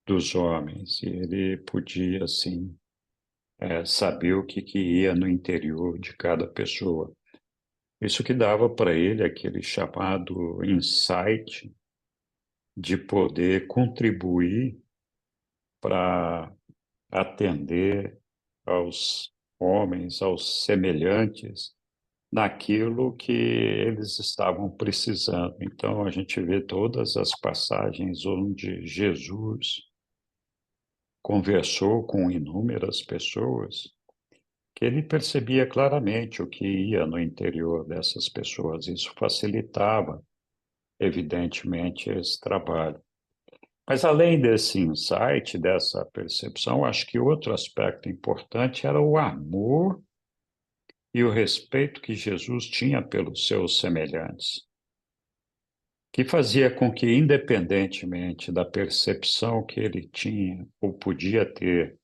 B: dos homens, e ele podia, assim, saber o que ia no interior de cada pessoa. Isso que dava para ele aquele chamado insight de poder contribuir para atender aos homens, aos semelhantes, naquilo que eles estavam precisando. Então, a gente vê todas as passagens onde Jesus conversou com inúmeras pessoas, que ele percebia claramente o que ia no interior dessas pessoas. Isso facilitava, evidentemente, esse trabalho. Mas, além desse insight, dessa percepção, acho que outro aspecto importante era o amor e o respeito que Jesus tinha pelos seus semelhantes, que fazia com que, independentemente da percepção que ele tinha ou podia ter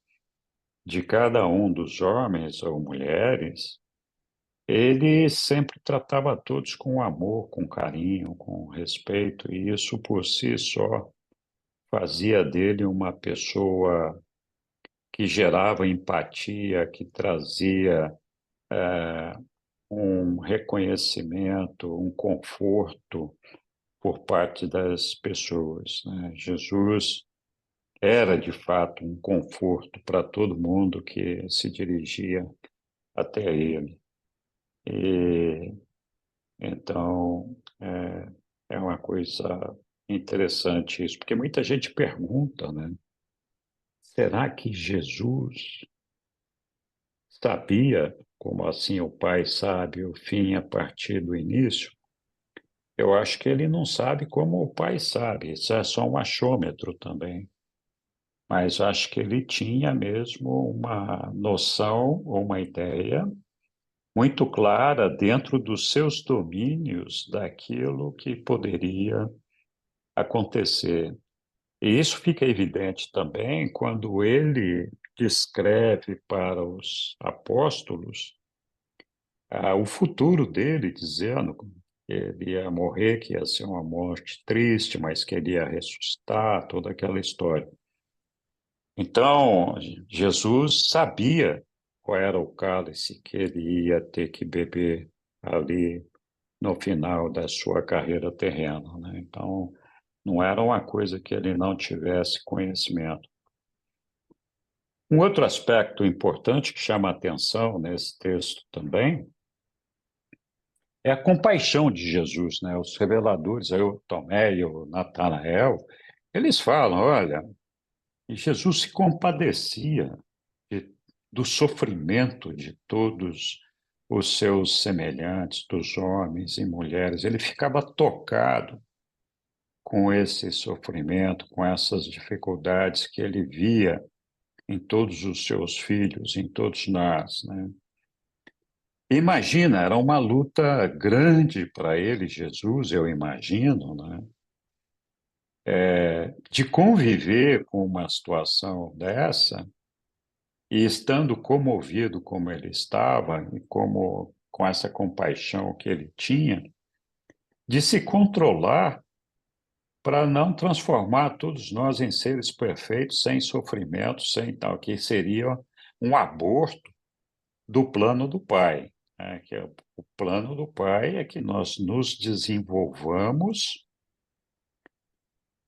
B: de cada um dos homens ou mulheres, ele sempre tratava todos com amor, com carinho, com respeito, e isso por si só fazia dele uma pessoa que gerava empatia, que trazia um reconhecimento, um conforto por parte das pessoas, né? Jesus era, de fato, um conforto para todo mundo que se dirigia até ele. E, então, é uma coisa interessante isso, porque muita gente pergunta, né? Será que Jesus sabia, como assim o Pai sabe o fim a partir do início? Eu acho que ele não sabe como o Pai sabe, isso é só um achômetro também. Mas acho que ele tinha mesmo uma noção ou uma ideia muito clara dentro dos seus domínios daquilo que poderia acontecer. E isso fica evidente também quando ele descreve para os apóstolos o futuro dele, dizendo que ele ia morrer, que ia ser uma morte triste, mas que ele ia ressuscitar, toda aquela história. Então, Jesus sabia qual era o cálice que ele ia ter que beber ali no final da sua carreira terrena, né? Então, não era uma coisa que ele não tivesse conhecimento. Um outro aspecto importante que chama a atenção nesse texto também é a compaixão de Jesus, né? Os reveladores, aí o Tomé e o Natanael, eles falam, olha, Jesus se compadecia de, do sofrimento de todos os seus semelhantes, dos homens e mulheres. Ele ficava tocado com esse sofrimento, com essas dificuldades que ele via em todos os seus filhos, em todos nós, né? Imagina, era uma luta grande para ele, Jesus, eu imagino, né? De conviver com uma situação dessa e estando comovido como ele estava e como com essa compaixão que ele tinha, de se controlar para não transformar todos nós em seres perfeitos, sem sofrimento, sem tal, que seria um aborto do plano do Pai, né? Que o plano do Pai é que nós nos desenvolvamos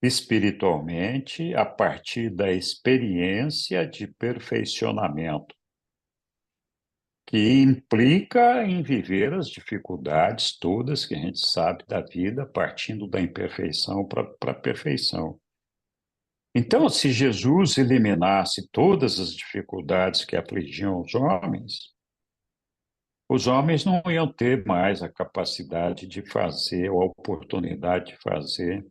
B: espiritualmente a partir da experiência de perfeccionamento, que implica em viver as dificuldades todas que a gente sabe da vida, partindo da imperfeição para a perfeição. Então, se Jesus eliminasse todas as dificuldades que afligiam os homens não iam ter mais a capacidade de fazer, ou a oportunidade de fazer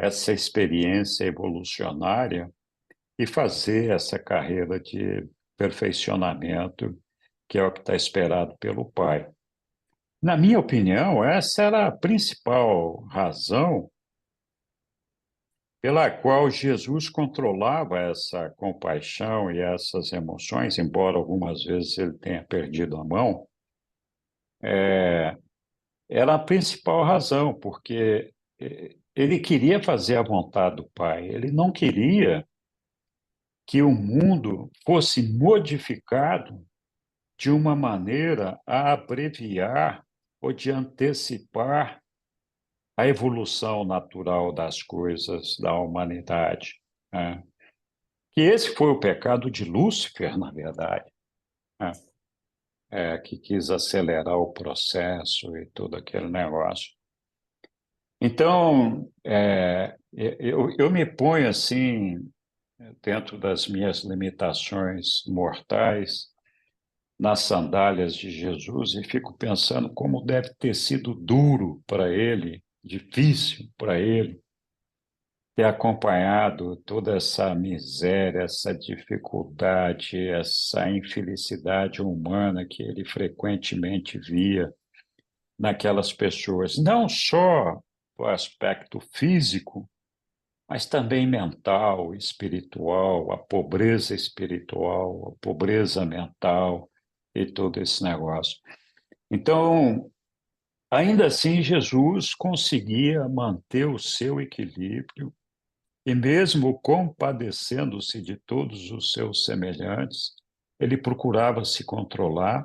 B: essa experiência evolucionária e fazer essa carreira de perfeccionamento, que é o que está esperado pelo Pai. Na minha opinião, essa era a principal razão pela qual Jesus controlava essa compaixão e essas emoções, embora algumas vezes ele tenha perdido a mão, era a principal razão, porque ele queria fazer a vontade do Pai, ele não queria que o mundo fosse modificado de uma maneira a abreviar ou de antecipar a evolução natural das coisas da humanidade, né? Que esse foi o pecado de Lúcifer, na verdade, né? Que quis acelerar o processo e todo aquele negócio. Então, eu me ponho assim, dentro das minhas limitações mortais, nas sandálias de Jesus e fico pensando como deve ter sido duro para ele, difícil para ele, ter acompanhado toda essa miséria, essa dificuldade, essa infelicidade humana que ele frequentemente via naquelas pessoas, não só o aspecto físico, mas também mental, espiritual, a pobreza mental e todo esse negócio. Então, ainda assim, Jesus conseguia manter o seu equilíbrio e, mesmo compadecendo-se de todos os seus semelhantes, ele procurava se controlar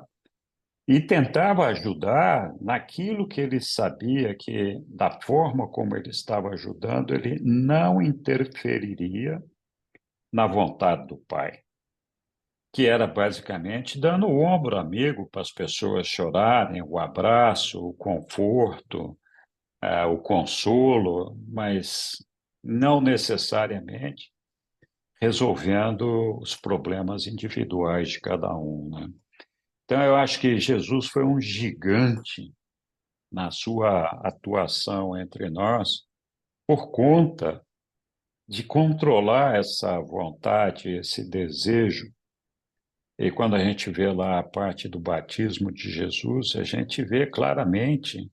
B: e tentava ajudar naquilo que ele sabia que, da forma como ele estava ajudando, ele não interferiria na vontade do Pai, que era basicamente dando o ombro amigo para as pessoas chorarem, o abraço, o conforto, o consolo, mas não necessariamente resolvendo os problemas individuais de cada um, né? Então, eu acho que Jesus foi um gigante na sua atuação entre nós por conta de controlar essa vontade, esse desejo. E quando a gente vê lá a parte do batismo de Jesus, a gente vê claramente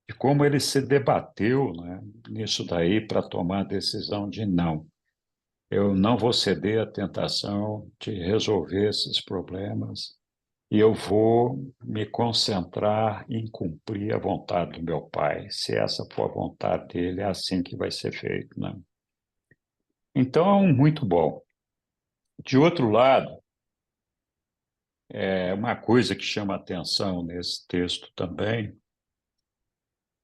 B: de como ele se debateu, né, nisso daí para tomar a decisão de não. Eu não vou ceder à tentação de resolver esses problemas e eu vou me concentrar em cumprir a vontade do meu Pai. Se essa for a vontade dele, é assim que vai ser feito, né? Então, muito bom. De outro lado, uma coisa que chama atenção nesse texto também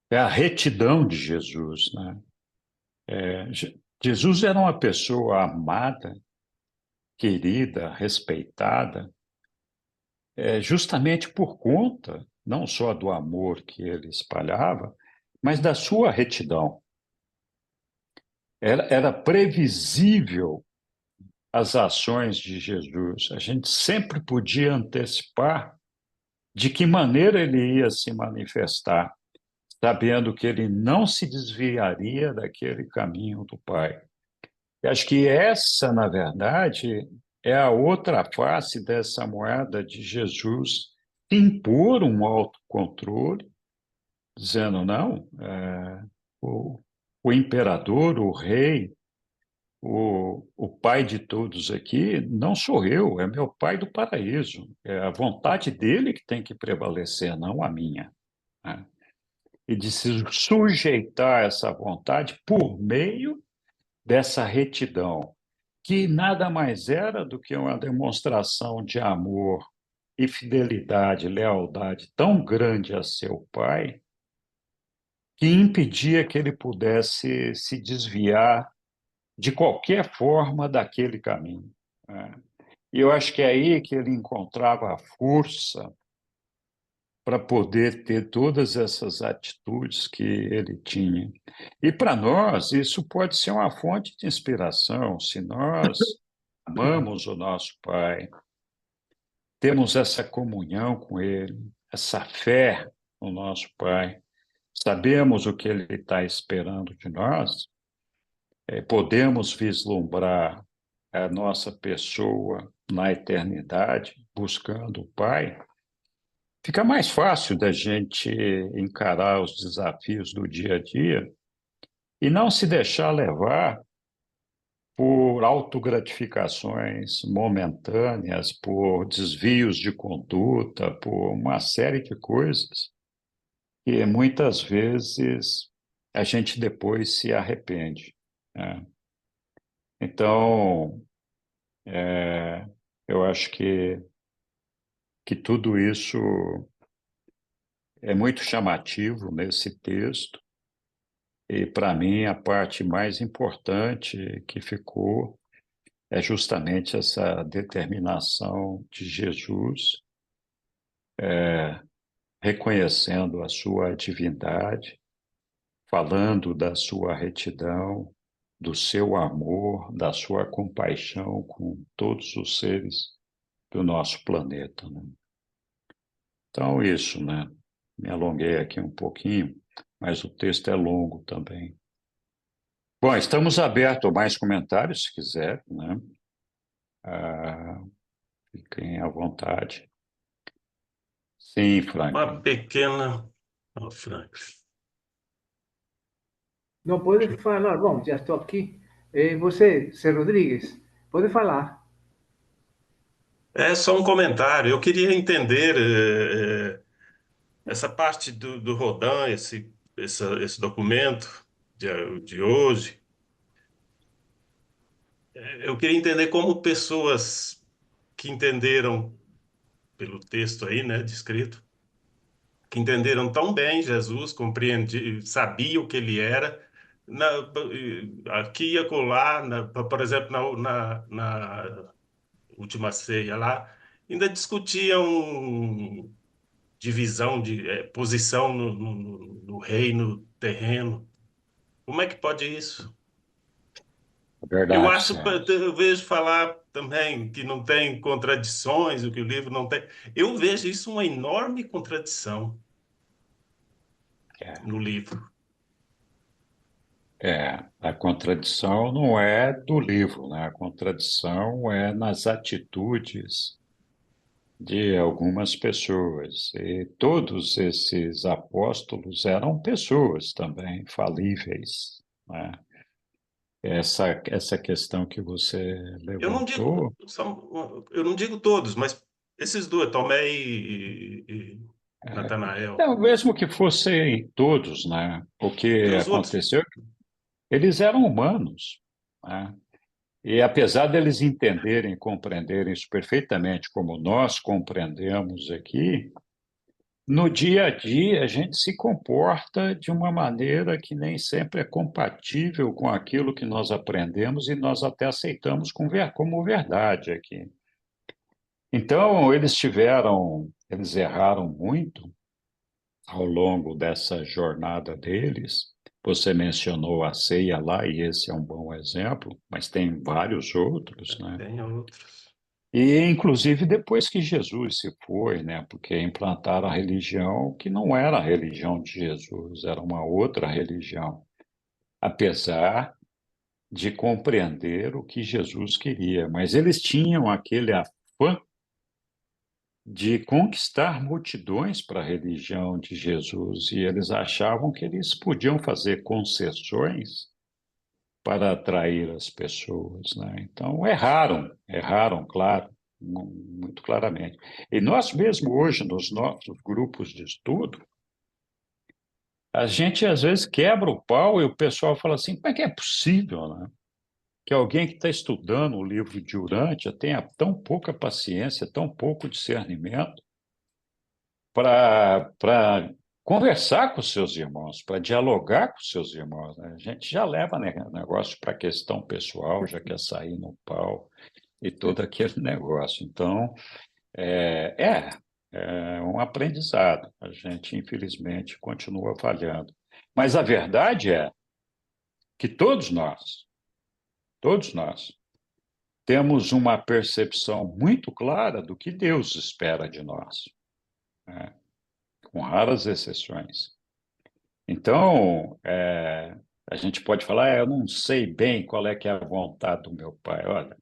B: é a retidão de Jesus, né? Jesus era uma pessoa amada, querida, respeitada, justamente por conta não só do amor que ele espalhava, mas da sua retidão. Era previsível as ações de Jesus. A gente sempre podia antecipar de que maneira ele ia se manifestar, sabendo que ele não se desviaria daquele caminho do Pai. E acho que essa, na verdade, é a outra face dessa moeda de Jesus impor um autocontrole, dizendo, não, o imperador, o rei, o pai de todos aqui não sou eu, é meu pai do paraíso. É a vontade dele que tem que prevalecer, não a minha, né? E de se sujeitar a essa vontade por meio dessa retidão, que nada mais era do que uma demonstração de amor e fidelidade, lealdade tão grande a seu pai, que impedia que ele pudesse se desviar de qualquer forma daquele caminho, né? E eu acho que é aí que ele encontrava a força para poder ter todas essas atitudes que ele tinha. E para nós, isso pode ser uma fonte de inspiração. Se nós amamos o nosso Pai, temos essa comunhão com Ele, essa fé no nosso Pai, sabemos o que Ele está esperando de nós, podemos vislumbrar a nossa pessoa na eternidade, buscando o Pai, fica mais fácil da gente encarar os desafios do dia a dia e não se deixar levar por autogratificações momentâneas, por desvios de conduta, por uma série de coisas que muitas vezes a gente depois se arrepende, né? Então, eu acho que tudo isso é muito chamativo nesse texto, e, para mim, a parte mais importante que ficou é justamente essa determinação de Jesus, reconhecendo a sua divindade, falando da sua retidão, do seu amor, da sua compaixão com todos os seres do nosso planeta, né? Então, isso, né? Me alonguei aqui um pouquinho, mas o texto é longo também. Bom, estamos abertos a mais comentários, se quiser, né? Fiquem à vontade. Sim, Frank.
I: Uma pequena. Oh, Frank.
H: Não pode falar. Bom, já estou aqui. Você, Zé Rodrigues, pode falar.
I: É só um comentário. Eu queria entender essa parte do Rodin, esse documento de hoje. Eu queria entender como pessoas que entenderam, pelo texto aí, né, descrito, que entenderam tão bem Jesus, sabiam o que ele era, aqui e acolá, por exemplo, na última ceia lá, ainda discutiam divisão posição no reino terreno. Como é que pode isso? Eu
B: Verdade,
I: acho,
B: Sérgio.
I: eu vejo falar também que não tem contradições, o que o livro não tem. Eu vejo isso uma enorme contradição
B: É.
I: no livro.
B: A contradição não é do livro, né? A contradição é nas atitudes de algumas pessoas. E todos esses apóstolos eram pessoas também falíveis, né? Essa questão que você
I: Eu não digo,
B: levantou,
I: eu não digo todos, mas esses dois, Tomé e
B: é,
I: Natanael.
B: não, mesmo que fossem todos, né? O
I: Porque
B: que
I: os outros,
B: aconteceu, eles eram humanos, né? E apesar deles entenderem e compreenderem isso perfeitamente, como nós compreendemos aqui, no dia a dia a gente se comporta de uma maneira que nem sempre é compatível com aquilo que nós aprendemos e nós até aceitamos como verdade aqui. Então, eles erraram muito ao longo dessa jornada deles. Você mencionou a ceia lá, e esse é um bom exemplo, mas tem vários outros, né?
I: tem outros.
B: E, inclusive, depois que Jesus se foi, né? Porque implantaram a religião que não era a religião de Jesus, era uma outra religião, apesar de compreender o que Jesus queria. Mas eles tinham aquele afã de conquistar multidões para a religião de Jesus, e eles achavam que eles podiam fazer concessões para atrair as pessoas, né? Então, erraram, claro, muito claramente. E nós mesmo hoje, nos nossos grupos de estudo, a gente às vezes quebra o pau e o pessoal fala assim, como é que é possível, né? Que alguém que está estudando o livro de Urântia tenha tão pouca paciência, tão pouco discernimento para conversar com os seus irmãos, para dialogar com os seus irmãos, né? A gente já leva negócio para a questão pessoal, já quer sair no pau e todo aquele negócio. Então, é, é, é um aprendizado. A gente, infelizmente, continua falhando. Mas a verdade é que todos nós, temos uma percepção muito clara do que Deus espera de nós, né? Com raras exceções. Então, a gente pode falar, eu não sei bem qual é que é a vontade do meu pai. Olha,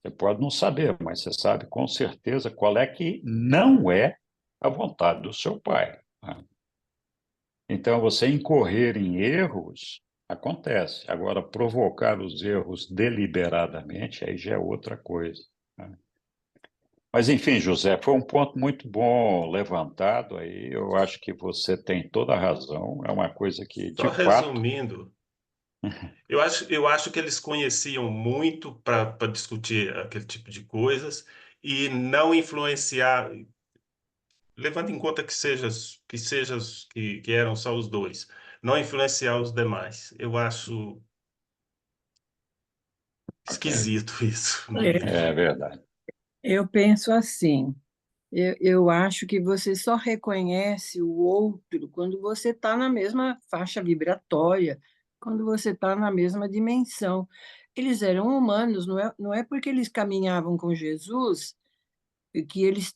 B: você pode não saber, mas você sabe com certeza qual é que não é a vontade do seu pai, né? Então, você incorrer em erros Acontece. Agora, provocar os erros deliberadamente, aí já é outra coisa, né? Mas, enfim, José, foi um ponto muito bom levantado aí. Eu acho que você tem toda a razão. É uma coisa que,
I: Só
B: de fato,
I: resumindo, eu acho que eles conheciam muito para discutir aquele tipo de coisas e não influenciar, levando em conta que eram só os dois, não influenciar os demais. Eu acho esquisito isso no livro.
B: é verdade.
G: Eu penso assim, eu acho que você só reconhece o outro quando você está na mesma faixa vibratória, quando você está na mesma dimensão. Eles eram humanos, não é porque eles caminhavam com Jesus que eles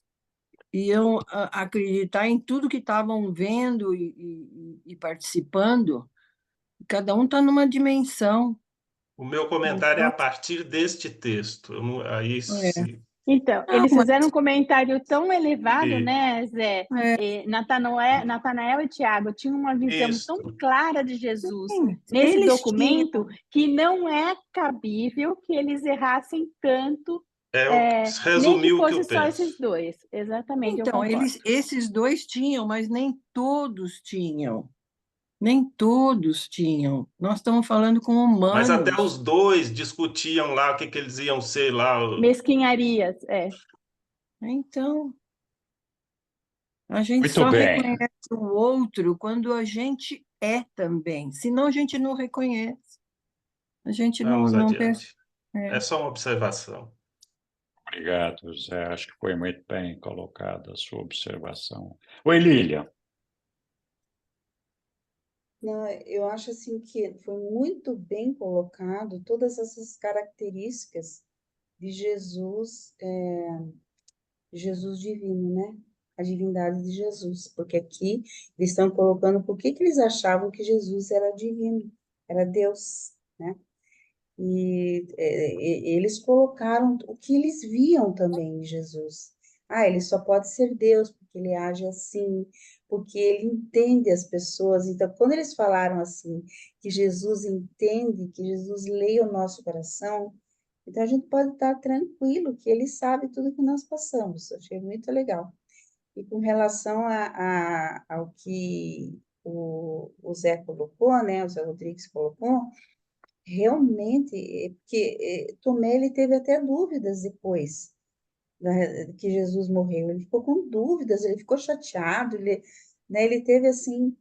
G: iam acreditar em tudo que estavam vendo e participando. Cada um está numa dimensão.
I: O meu comentário é
G: Então,
I: a partir deste texto. Aí,
G: é.
A: Então,
G: Não,
A: eles
G: mas,
A: fizeram um comentário tão elevado,
I: e-
A: né, Zé?
G: é,
A: Natanael e Tiago tinham uma visão tão
I: isto.
A: clara de Jesus
G: sim,
A: nesse
G: eles
A: documento
G: tinham.
A: que não é cabível que eles errassem tanto,
I: Eu
A: nem que
I: resumi o que
A: fosse
I: eu
A: só esses
I: penso.
A: dois. Exatamente, eu
G: Então,
A: concordo.
G: esses dois tinham, mas nem todos tinham. Nem todos tinham. Nós estamos falando com
I: Mas até os
G: humanos.
I: dois discutiam lá o que eles iam ser lá.
A: Mesquinharias,
G: Então, a gente
B: Muito
G: só
B: bem.
G: reconhece o outro quando a gente é também. Senão a gente não reconhece. A gente
I: Vamos
G: não percebe.
I: adiante. É só uma observação.
B: Obrigado, José. Acho que foi muito bem colocada a sua observação. Oi, Lília.
E: Não, eu acho assim que foi muito bem colocado todas essas características de Jesus, Jesus divino, né? A divindade de Jesus, porque aqui eles estão colocando por que eles achavam que Jesus era divino, era Deus, né? Eles colocaram o que eles viam também em Jesus. Ah, ele só pode ser Deus porque ele age assim, porque ele entende as pessoas. Então, quando eles falaram assim, que Jesus entende, que Jesus lê o nosso coração, então a gente pode estar tranquilo que ele sabe tudo que nós passamos. Eu achei muito legal. E com relação ao que o Zé colocou, né, o Zé Rodrigues colocou, realmente, porque Tomé ele teve até dúvidas depois que Jesus morreu. Ele ficou com dúvidas, ele ficou chateado, né, ele teve assim,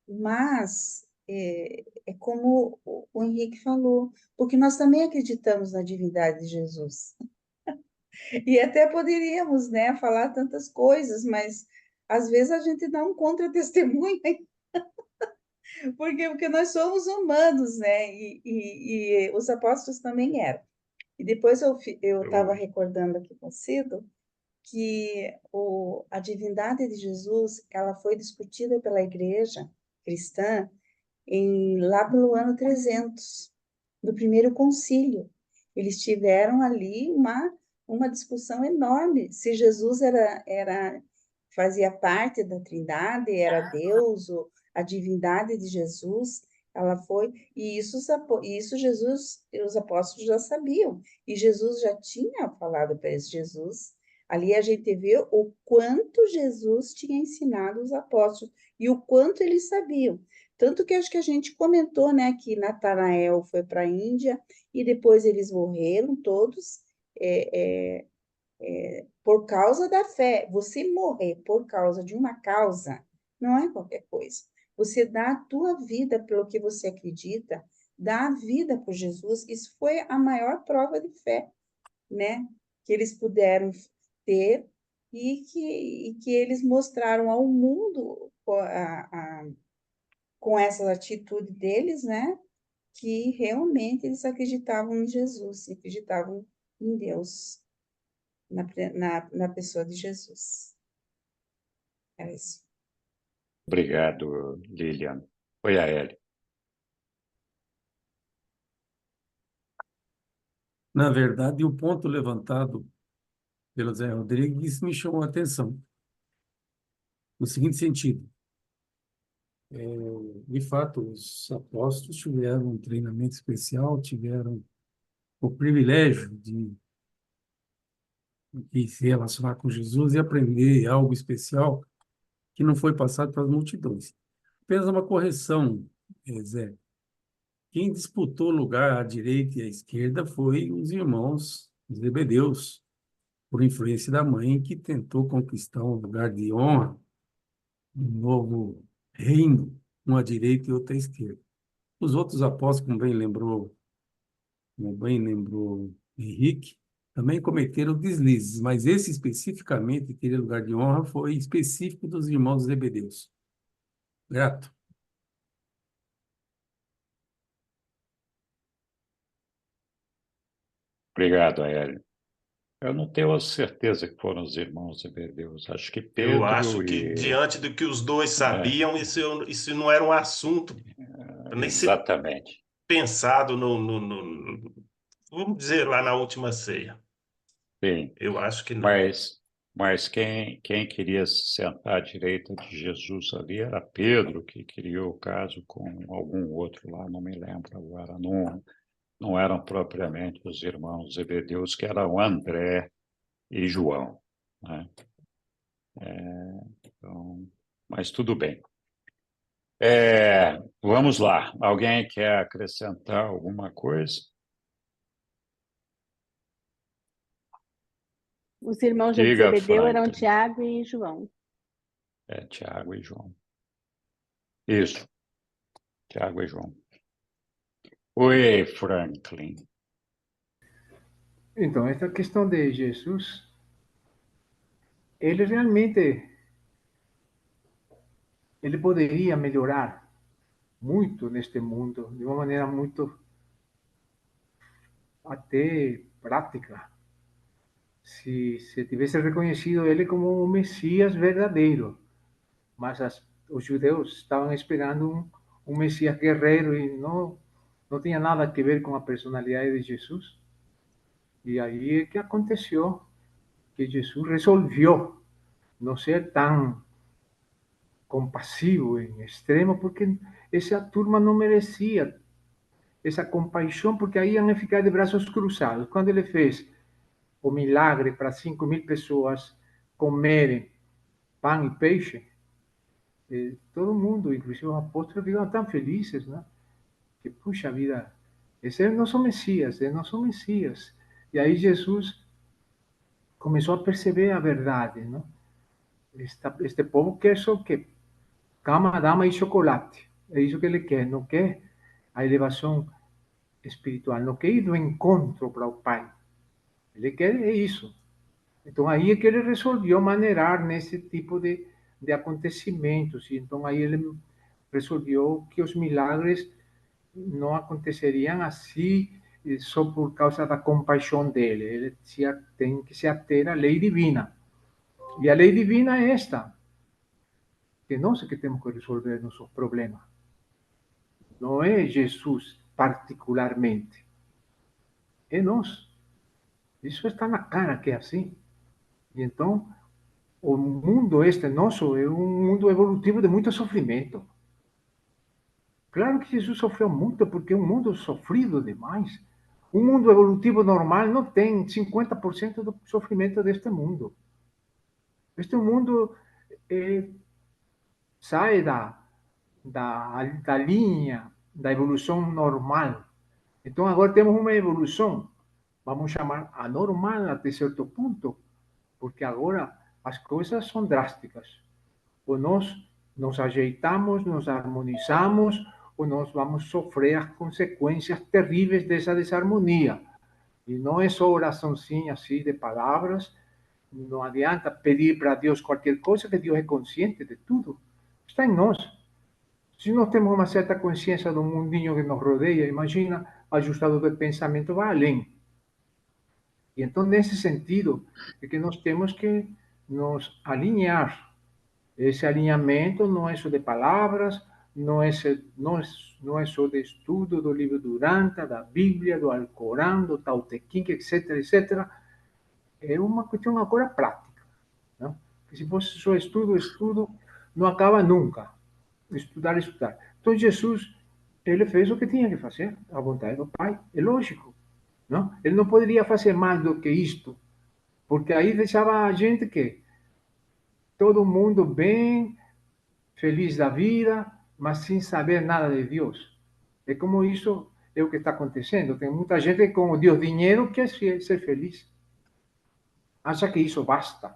E: mas é como o Henrique falou, porque nós também acreditamos na divindade de Jesus. E até poderíamos, né, falar tantas coisas, mas às vezes a gente dá um contra-testemunho, porque nós somos humanos, né? E os apóstolos também eram. E depois eu estava
I: Eu,
E: recordando aqui com o Cido que a divindade de Jesus ela foi discutida pela igreja cristã lá pelo ano 300, do primeiro concílio. Eles tiveram ali uma discussão enorme se Jesus fazia parte da Trindade, era Deus, ou a divindade de Jesus, ela foi, e isso Jesus e os apóstolos já sabiam, e Jesus já tinha falado para eles, ali a gente vê o quanto Jesus tinha ensinado os apóstolos, e o quanto eles sabiam. Tanto que acho que a gente comentou, né, que Natanael foi para a Índia, e depois eles morreram todos, é, é, por causa da fé. Você morrer por causa de uma causa não é qualquer coisa. Você dá a tua vida pelo que você acredita, dá a vida por Jesus. Isso foi a maior prova de fé, né? Que eles puderam ter e que eles mostraram ao mundo com essa atitude deles, né? Que realmente eles acreditavam em Jesus, acreditavam em Deus na pessoa de Jesus. É isso.
B: Obrigado, Lilian. Oi, Aélia.
D: Na verdade, o ponto levantado pelo Zé Rodrigues me chamou a atenção, no seguinte sentido: De fato, os apóstolos tiveram um treinamento especial, tiveram o privilégio de se relacionar com Jesus e aprender algo especial que não foi passado para as multidões. Apenas uma correção, Zé. Quem disputou o lugar à direita e à esquerda foi os irmãos Zebedeus, por influência da mãe, que tentou conquistar um lugar de honra, um novo reino, uma à direita e outra à esquerda. Os outros apóstolos, como bem lembrou Henrique, também cometeram deslizes, mas esse especificamente, aquele lugar de honra, foi específico dos irmãos Zebedeus. Grato.
B: Obrigado, Aélio. Eu não tenho certeza que foram os irmãos Zebedeus. Acho que
I: Eu acho
B: Pedro
I: que,
B: e...
I: diante do que os dois sabiam, isso não era um assunto, nem ser
B: Exatamente.
I: pensado vamos dizer, lá na última ceia.
B: Sim.
I: Eu acho que não.
B: Mas quem queria se sentar à direita de Jesus ali era Pedro, que criou o caso com algum outro lá, não me lembro agora. Não eram propriamente os irmãos Zebedeus, que eram André e João, né? Então, mas tudo bem. Vamos lá. Alguém quer acrescentar alguma coisa?
A: Os irmãos de
B: Diga,
A: Zebedeu eram
B: Franklin.
A: Tiago e João.
B: Tiago e João. Isso, Tiago e João. Oi, Franklin.
H: Então, esta questão de Jesus, ele realmente, ele poderia melhorar muito neste mundo, de uma maneira muito até prática, se tivesse reconhecido ele como um Messias verdadeiro. Mas os judeus estavam esperando um Messias guerreiro e não tinha nada a ver com a personalidade de Jesus. E aí é que aconteceu que Jesus resolveu não ser tão compassivo em extremo, porque essa turma não merecia essa compaixão, porque aí iam ficar de braços cruzados. Quando ele fez o milagre para 5.000 pessoas comerem pão e peixe, todo mundo, inclusive os apóstolos, ficaram tão felizes, né? Que, puxa vida, esse é o nosso Messias, é o nosso Messias. E aí Jesus começou a perceber a verdade, né? Este povo quer só que cama, dama e chocolate. É isso que ele quer, não quer a elevação espiritual, não quer ir do encontro para o Pai. Ele quer isso. Então aí é que ele resolveu maneirar nesse tipo de acontecimentos. E então aí ele resolveu que os milagres não aconteceriam assim só por causa da compaixão dele. Ele tem que se ater à lei divina. E a lei divina é esta, que nós é que temos que resolver nossos problemas. Não é Jesus particularmente, é nós. Isso está na cara que é assim. E então, o mundo este nosso é um mundo evolutivo de muito sofrimento. Claro que Jesus sofreu muito, porque é um mundo sofrido demais. Um mundo evolutivo normal não tem 50% do sofrimento deste mundo. Este mundo sai da linha da evolução normal. Então agora temos uma evolução, vamos chamar anormal até certo ponto, porque agora as coisas são drásticas. Ou nós nos ajeitamos, nos harmonizamos, ou nós vamos sofrer as consequências terríveis dessa desarmonia. E não é só oraçãozinha assim de palavras, não adianta pedir para Deus qualquer coisa, que Deus é consciente de tudo. Está em nós. Se nós temos uma certa consciência do mundinho que nos rodeia, imagina, ajustado de pensamento vai além. E então, nesse sentido, é que nós temos que nos alinhar. Esse alinhamento não é só de palavras, não é só de estudo do livro Duranta, da Bíblia, do Alcorão, do Tao Te Ching, etc, etc. É uma questão agora prática. Não? Que se fosse só estudo, não acaba nunca. estudar, estudar. Então, Jesus, ele fez o que tinha que fazer, a vontade do Pai, é lógico. Não? Ele não poderia fazer mais do que isto, porque aí deixava a gente que todo mundo bem, feliz da vida, mas sem saber nada de Deus. É como isso é o que está acontecendo. Tem muita gente com o Deus dinheiro que quer ser feliz. Acha que isso basta.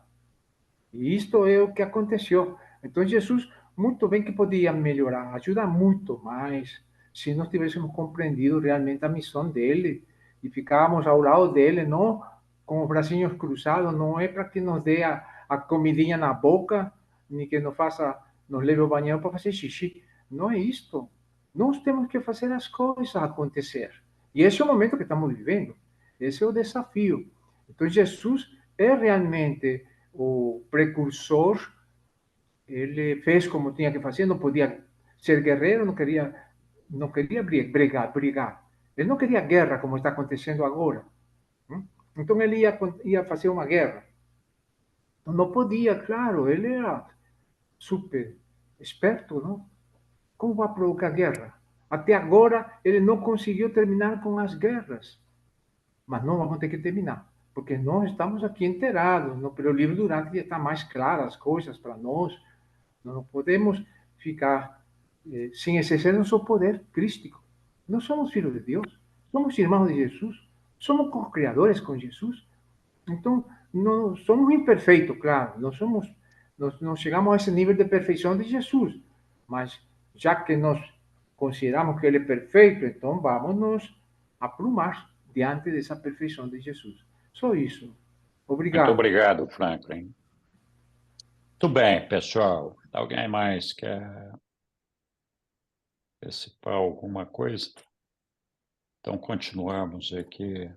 H: E isto é o que aconteceu. Então, Jesus, muito bem que podia melhorar, ajudar muito mais, se nós tivéssemos compreendido realmente a missão dele e ficávamos ao lado dele, não com os bracinhos cruzados, não é para que nos dê a comidinha na boca, nem que nos faça, nos leve ao banheiro para fazer xixi. Não é isto. Nós temos que fazer as coisas acontecer. E esse é o momento que estamos vivendo. Esse é o desafio. Então, Jesus é realmente o precursor, ele fez como tinha que fazer, não podia ser guerreiro, não queria brigar. Ele não queria guerra como está acontecendo agora. Então ele ia fazer uma guerra. Não podia, claro, ele era super esperto, não? Como vai provocar guerra? Até agora ele não conseguiu terminar com as guerras. Mas não vamos ter que terminar, porque nós estamos aqui inteirados, pelo livro durante está mais claro as coisas para nós, não podemos ficar sem exercer nosso poder crístico. Nós somos filhos de Deus, somos irmãos de Jesus, somos co-criadores com Jesus, então não somos imperfeitos, claro, nós não chegamos a esse nível de perfeição de Jesus, mas já que nós consideramos que ele é perfeito, então vamos nos aprumar diante dessa perfeição de Jesus. Só isso.
B: Muito
H: Obrigado.
B: obrigado, Franklin. Muito bem, pessoal. Alguém mais quer antecipar alguma coisa? Então, continuamos aqui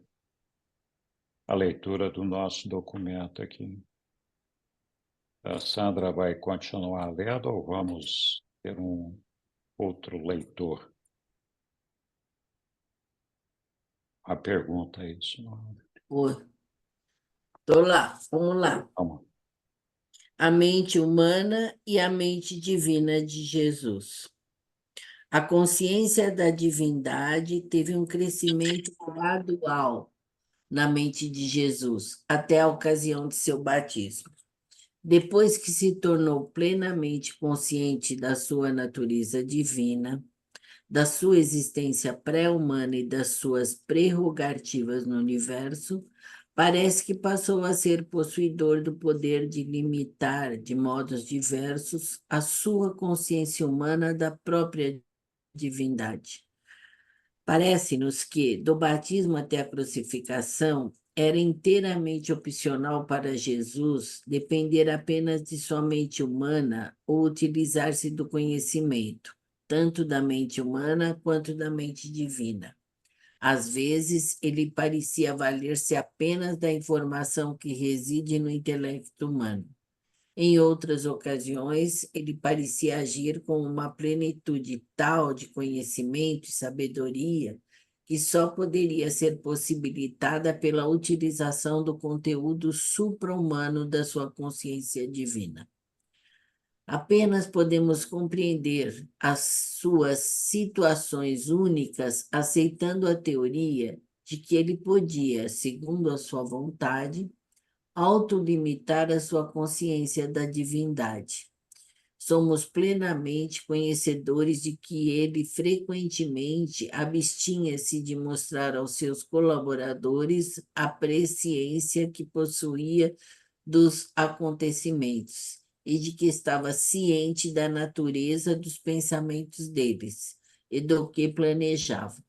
B: a leitura do nosso documento aqui. A Sandra vai continuar lendo ou vamos ter um outro leitor? A pergunta é isso.
C: Estou lá, vamos lá.
B: Vamos.
C: A mente humana e a mente divina de Jesus. A consciência da divindade teve um crescimento gradual na mente de Jesus, até a ocasião de seu batismo. Depois que se tornou plenamente consciente da sua natureza divina, da sua existência pré-humana e das suas prerrogativas no universo, parece que passou a ser possuidor do poder de limitar, de modos diversos, a sua consciência humana da própria divindade. Parece-nos que, do batismo até a crucificação, era inteiramente opcional para Jesus depender apenas de sua mente humana ou utilizar-se do conhecimento, tanto da mente humana quanto da mente divina. Às vezes, ele parecia valer-se apenas da informação que reside no intelecto humano. Em outras ocasiões, ele parecia agir com uma plenitude tal de conhecimento e sabedoria que só poderia ser possibilitada pela utilização do conteúdo supra-humano da sua consciência divina. Apenas podemos compreender as suas situações únicas aceitando a teoria de que ele podia, segundo a sua vontade, autolimitar a sua consciência da divindade. Somos plenamente conhecedores de que ele frequentemente abstinha-se de mostrar aos seus colaboradores a presciência que possuía dos acontecimentos e de que estava ciente da natureza dos pensamentos deles e do que planejavam.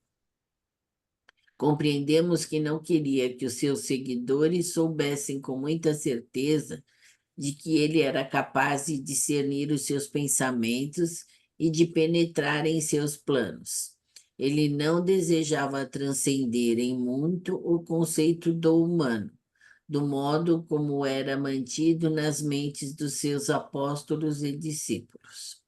C: Compreendemos que não queria que os seus seguidores soubessem com muita certeza de que ele era capaz de discernir os seus pensamentos e de penetrar em seus planos. Ele não desejava transcender em muito o conceito do humano, do modo como era mantido nas mentes dos seus apóstolos e discípulos.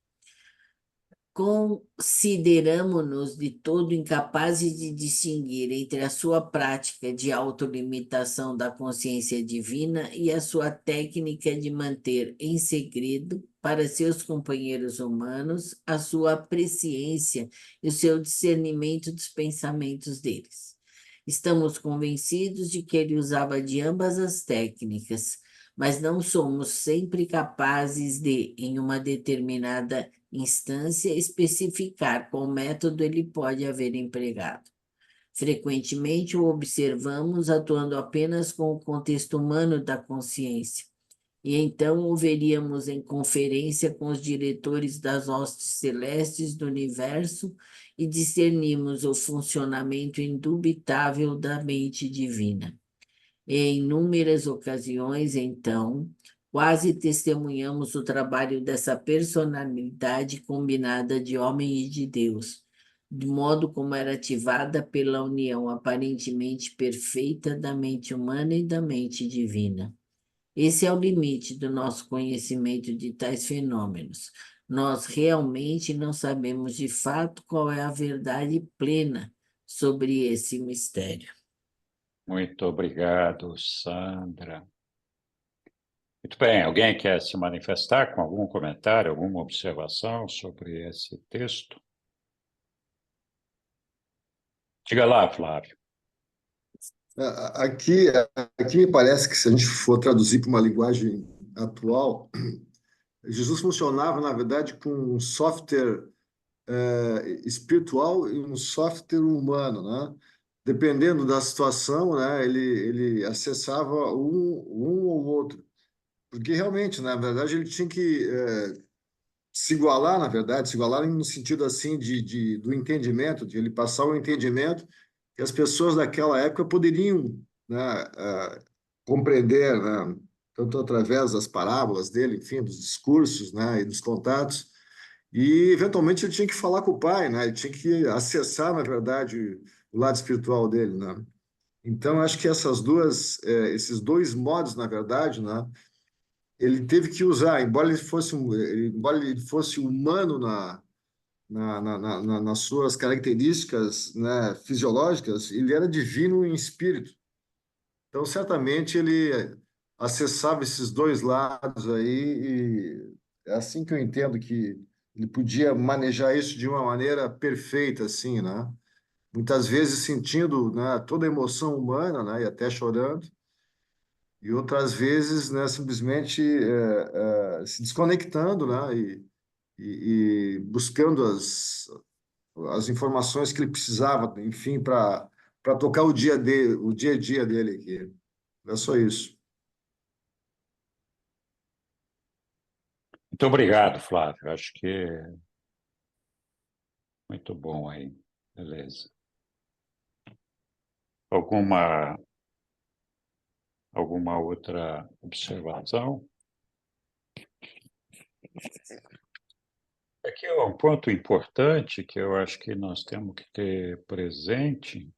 C: Consideramo-nos de todo incapazes de distinguir entre a sua prática de autolimitação da consciência divina e a sua técnica de manter em segredo, para seus companheiros humanos a sua presciência e o seu discernimento dos pensamentos deles. Estamos convencidos de que ele usava de ambas as técnicas, mas não somos sempre capazes de, em uma determinada instância, especificar qual método ele pode haver empregado. Frequentemente o observamos atuando apenas com o contexto humano da consciência, e então o veríamos em conferência com os diretores das hostes celestes do universo e discernimos o funcionamento indubitável da mente divina. E em inúmeras ocasiões, então, quase testemunhamos o trabalho dessa personalidade combinada de homem e de Deus, de modo como era ativada pela união aparentemente perfeita da mente humana e da mente divina. Esse é o limite do nosso conhecimento de tais fenômenos. Nós realmente não sabemos de fato qual é a verdade plena sobre esse mistério.
B: Muito obrigado, Sandra. Muito bem, alguém quer se manifestar com algum comentário, alguma observação sobre esse texto? Diga lá, Flávio.
J: Aqui, aqui me parece que, se a gente for traduzir para uma linguagem atual, Jesus funcionava, na verdade, com um software espiritual e um software humano, né? Dependendo da situação, né, ele acessava um ou outro. Porque realmente, na verdade, ele tinha que se igualar, na verdade, se igualar no sentido assim do entendimento, de ele passar o entendimento que as pessoas daquela época poderiam, né, compreender, né, tanto através das parábolas dele, enfim, dos discursos, né, e dos contatos. E, eventualmente, ele tinha que falar com o pai, né, ele tinha que acessar, na verdade, o lado espiritual dele, né. Então, acho que esses dois modos, na verdade, né, ele teve que usar, embora ele fosse humano nas suas características, né, fisiológicas, ele era divino em espírito. Então, certamente, ele acessava esses dois lados aí, e é assim que eu entendo que ele podia manejar isso de uma maneira perfeita, assim, né? Muitas vezes sentindo, né, toda a emoção humana, né, e até chorando, e outras vezes, né, simplesmente se desconectando, né, e buscando as informações que ele precisava, enfim, para tocar o dia a dia dele aqui. É só isso.
B: Muito obrigado, Flávio. Acho que é muito bom aí. Beleza. Alguma outra observação? Aqui é um ponto importante que eu acho que nós temos que ter presente,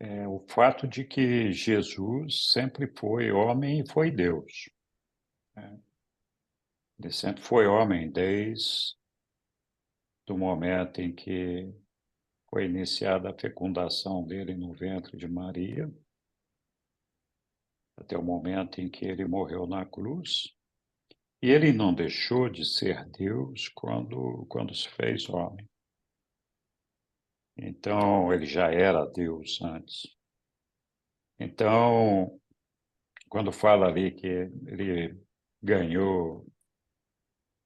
B: é o fato de que Jesus sempre foi homem e foi Deus, né? Ele sempre foi homem desde o momento em que foi iniciada a fecundação dele no ventre de Maria, até o momento em que ele morreu na cruz. E ele não deixou de ser Deus quando se fez homem. Então, ele já era Deus antes. Então, quando fala ali que ele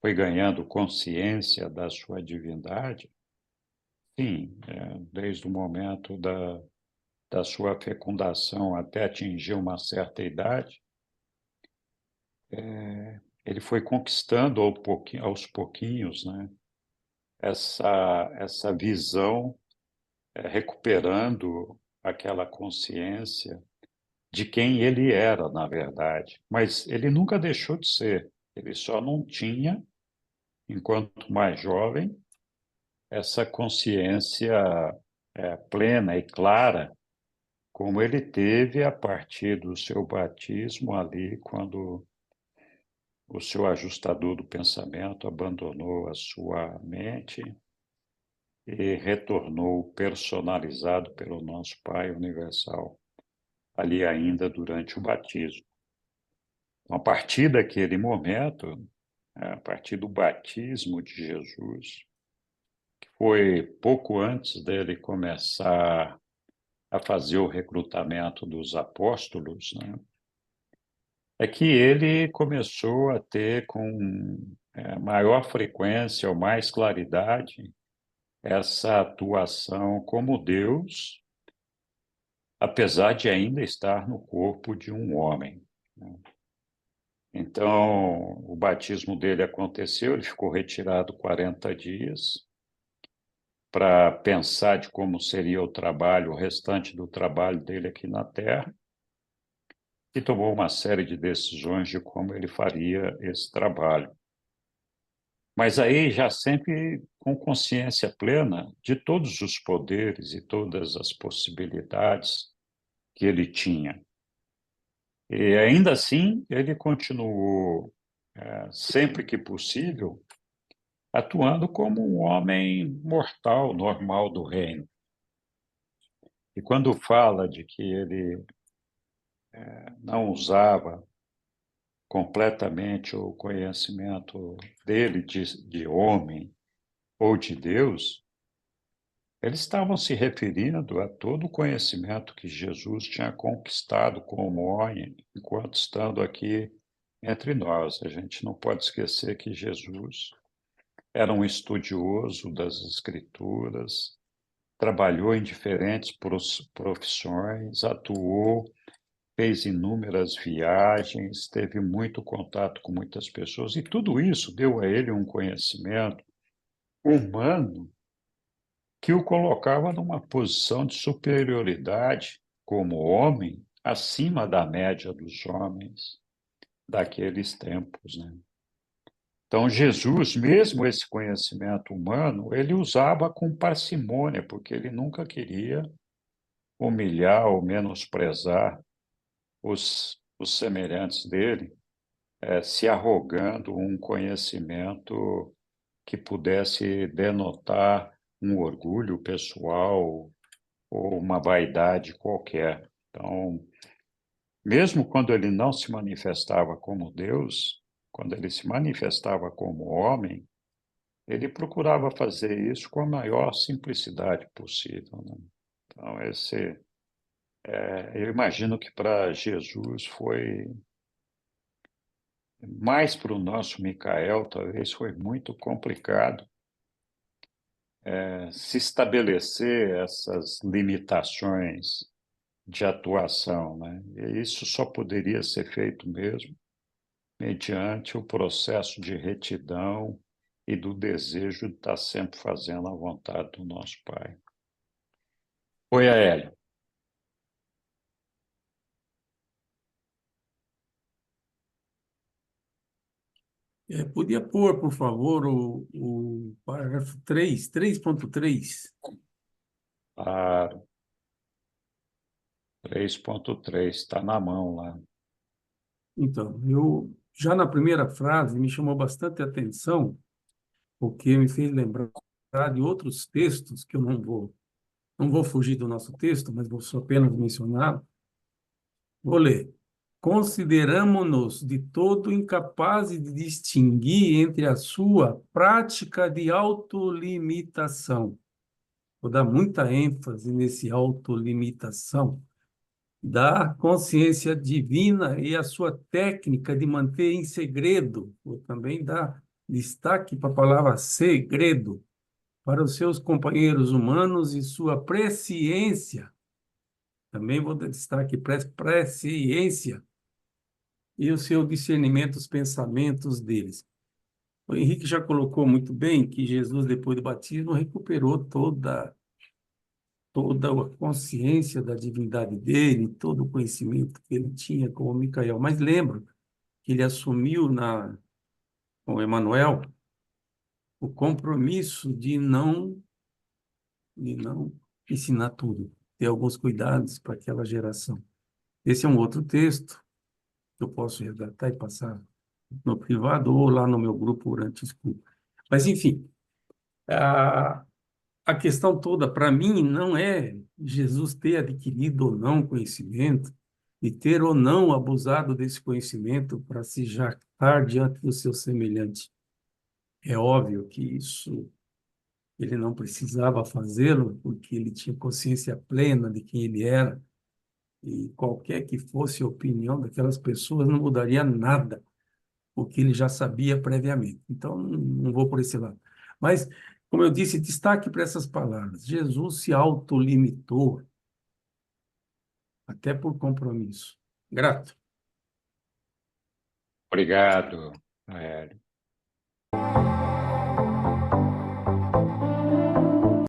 B: foi ganhando consciência da sua divindade, sim, desde o momento da sua fecundação até atingir uma certa idade, ele foi conquistando aos pouquinhos, né, essa visão, recuperando aquela consciência de quem ele era, na verdade. Mas ele nunca deixou de ser, ele só não tinha, enquanto mais jovem, essa consciência plena e clara, como ele teve a partir do seu batismo ali, quando o seu ajustador do pensamento abandonou a sua mente e retornou personalizado pelo nosso Pai Universal, ali ainda durante o batismo. Então, a partir daquele momento, a partir do batismo de Jesus, que foi pouco antes dele começar a fazer o recrutamento dos apóstolos, né, é que ele começou a ter com maior frequência ou mais claridade essa atuação como Deus, apesar de ainda estar no corpo de um homem, né? Então, o batismo dele aconteceu, ele ficou retirado 40 dias para pensar de como seria o trabalho, o restante do trabalho dele aqui na Terra, e tomou uma série de decisões de como ele faria esse trabalho. Mas aí já sempre com consciência plena de todos os poderes e todas as possibilidades que ele tinha. E ainda assim, ele continuou, sempre que possível, atuando como um homem mortal, normal do reino. E quando fala de que ele não usava completamente o conhecimento dele de homem ou de Deus, eles estavam se referindo a todo o conhecimento que Jesus tinha conquistado como homem enquanto estando aqui entre nós. A gente não pode esquecer que Jesus era um estudioso das Escrituras, trabalhou em diferentes profissões, atuou, fez inúmeras viagens, teve muito contato com muitas pessoas, e tudo isso deu a ele um conhecimento humano que o colocava numa posição de superioridade como homem acima da média dos homens daqueles tempos, né? Então, Jesus, mesmo esse conhecimento humano, ele usava com parcimônia, porque ele nunca queria humilhar ou menosprezar os semelhantes dele, se arrogando um conhecimento que pudesse denotar um orgulho pessoal ou uma vaidade qualquer. Então, mesmo quando ele não se manifestava como Deus, quando ele se manifestava como homem, ele procurava fazer isso com a maior simplicidade possível, né? Então, eu imagino que para Jesus foi, mais para o nosso Micael, talvez foi muito complicado se estabelecer essas limitações de atuação, né? E isso só poderia ser feito mesmo mediante o processo de retidão e do desejo de estar sempre fazendo a vontade do nosso Pai. Oi, Aélio.
D: Podia pôr, por favor, o parágrafo 3.3.
B: Claro. 3.3, está na mão lá.
D: Então, eu já na primeira frase me chamou bastante atenção, porque me fez lembrar de outros textos que eu não vou fugir do nosso texto, mas vou só apenas mencionar. Vou ler. Consideramo-nos de todo incapazes de distinguir entre a sua prática de autolimitação. Vou dar muita ênfase nesse autolimitação da consciência divina e a sua técnica de manter em segredo. Vou também dar destaque para a palavra segredo para os seus companheiros humanos e sua presciência. Também vou dar destaque para presciência e o seu discernimento dos pensamentos deles. O Henrique já colocou muito bem que Jesus, depois do batismo, recuperou toda a consciência da divindade dele, todo o conhecimento que ele tinha como Micael. Mas lembro que ele assumiu com Emanuel o compromisso de não ensinar tudo, ter alguns cuidados para aquela geração. Esse é um outro texto que eu posso resgatar e passar no privado ou lá no meu grupo Urante School. Mas, enfim, a questão toda, para mim, não é Jesus ter adquirido ou não conhecimento, e ter ou não abusado desse conhecimento para se jactar diante do seu semelhante. É óbvio que isso ele não precisava fazê-lo, porque ele tinha consciência plena de quem ele era, e qualquer que fosse a opinião daquelas pessoas não mudaria nada, porque ele já sabia previamente. Então, não vou por esse lado. Mas, como eu disse, destaque para essas palavras. Jesus se autolimitou, até por compromisso. Grato.
B: Obrigado, Aélio.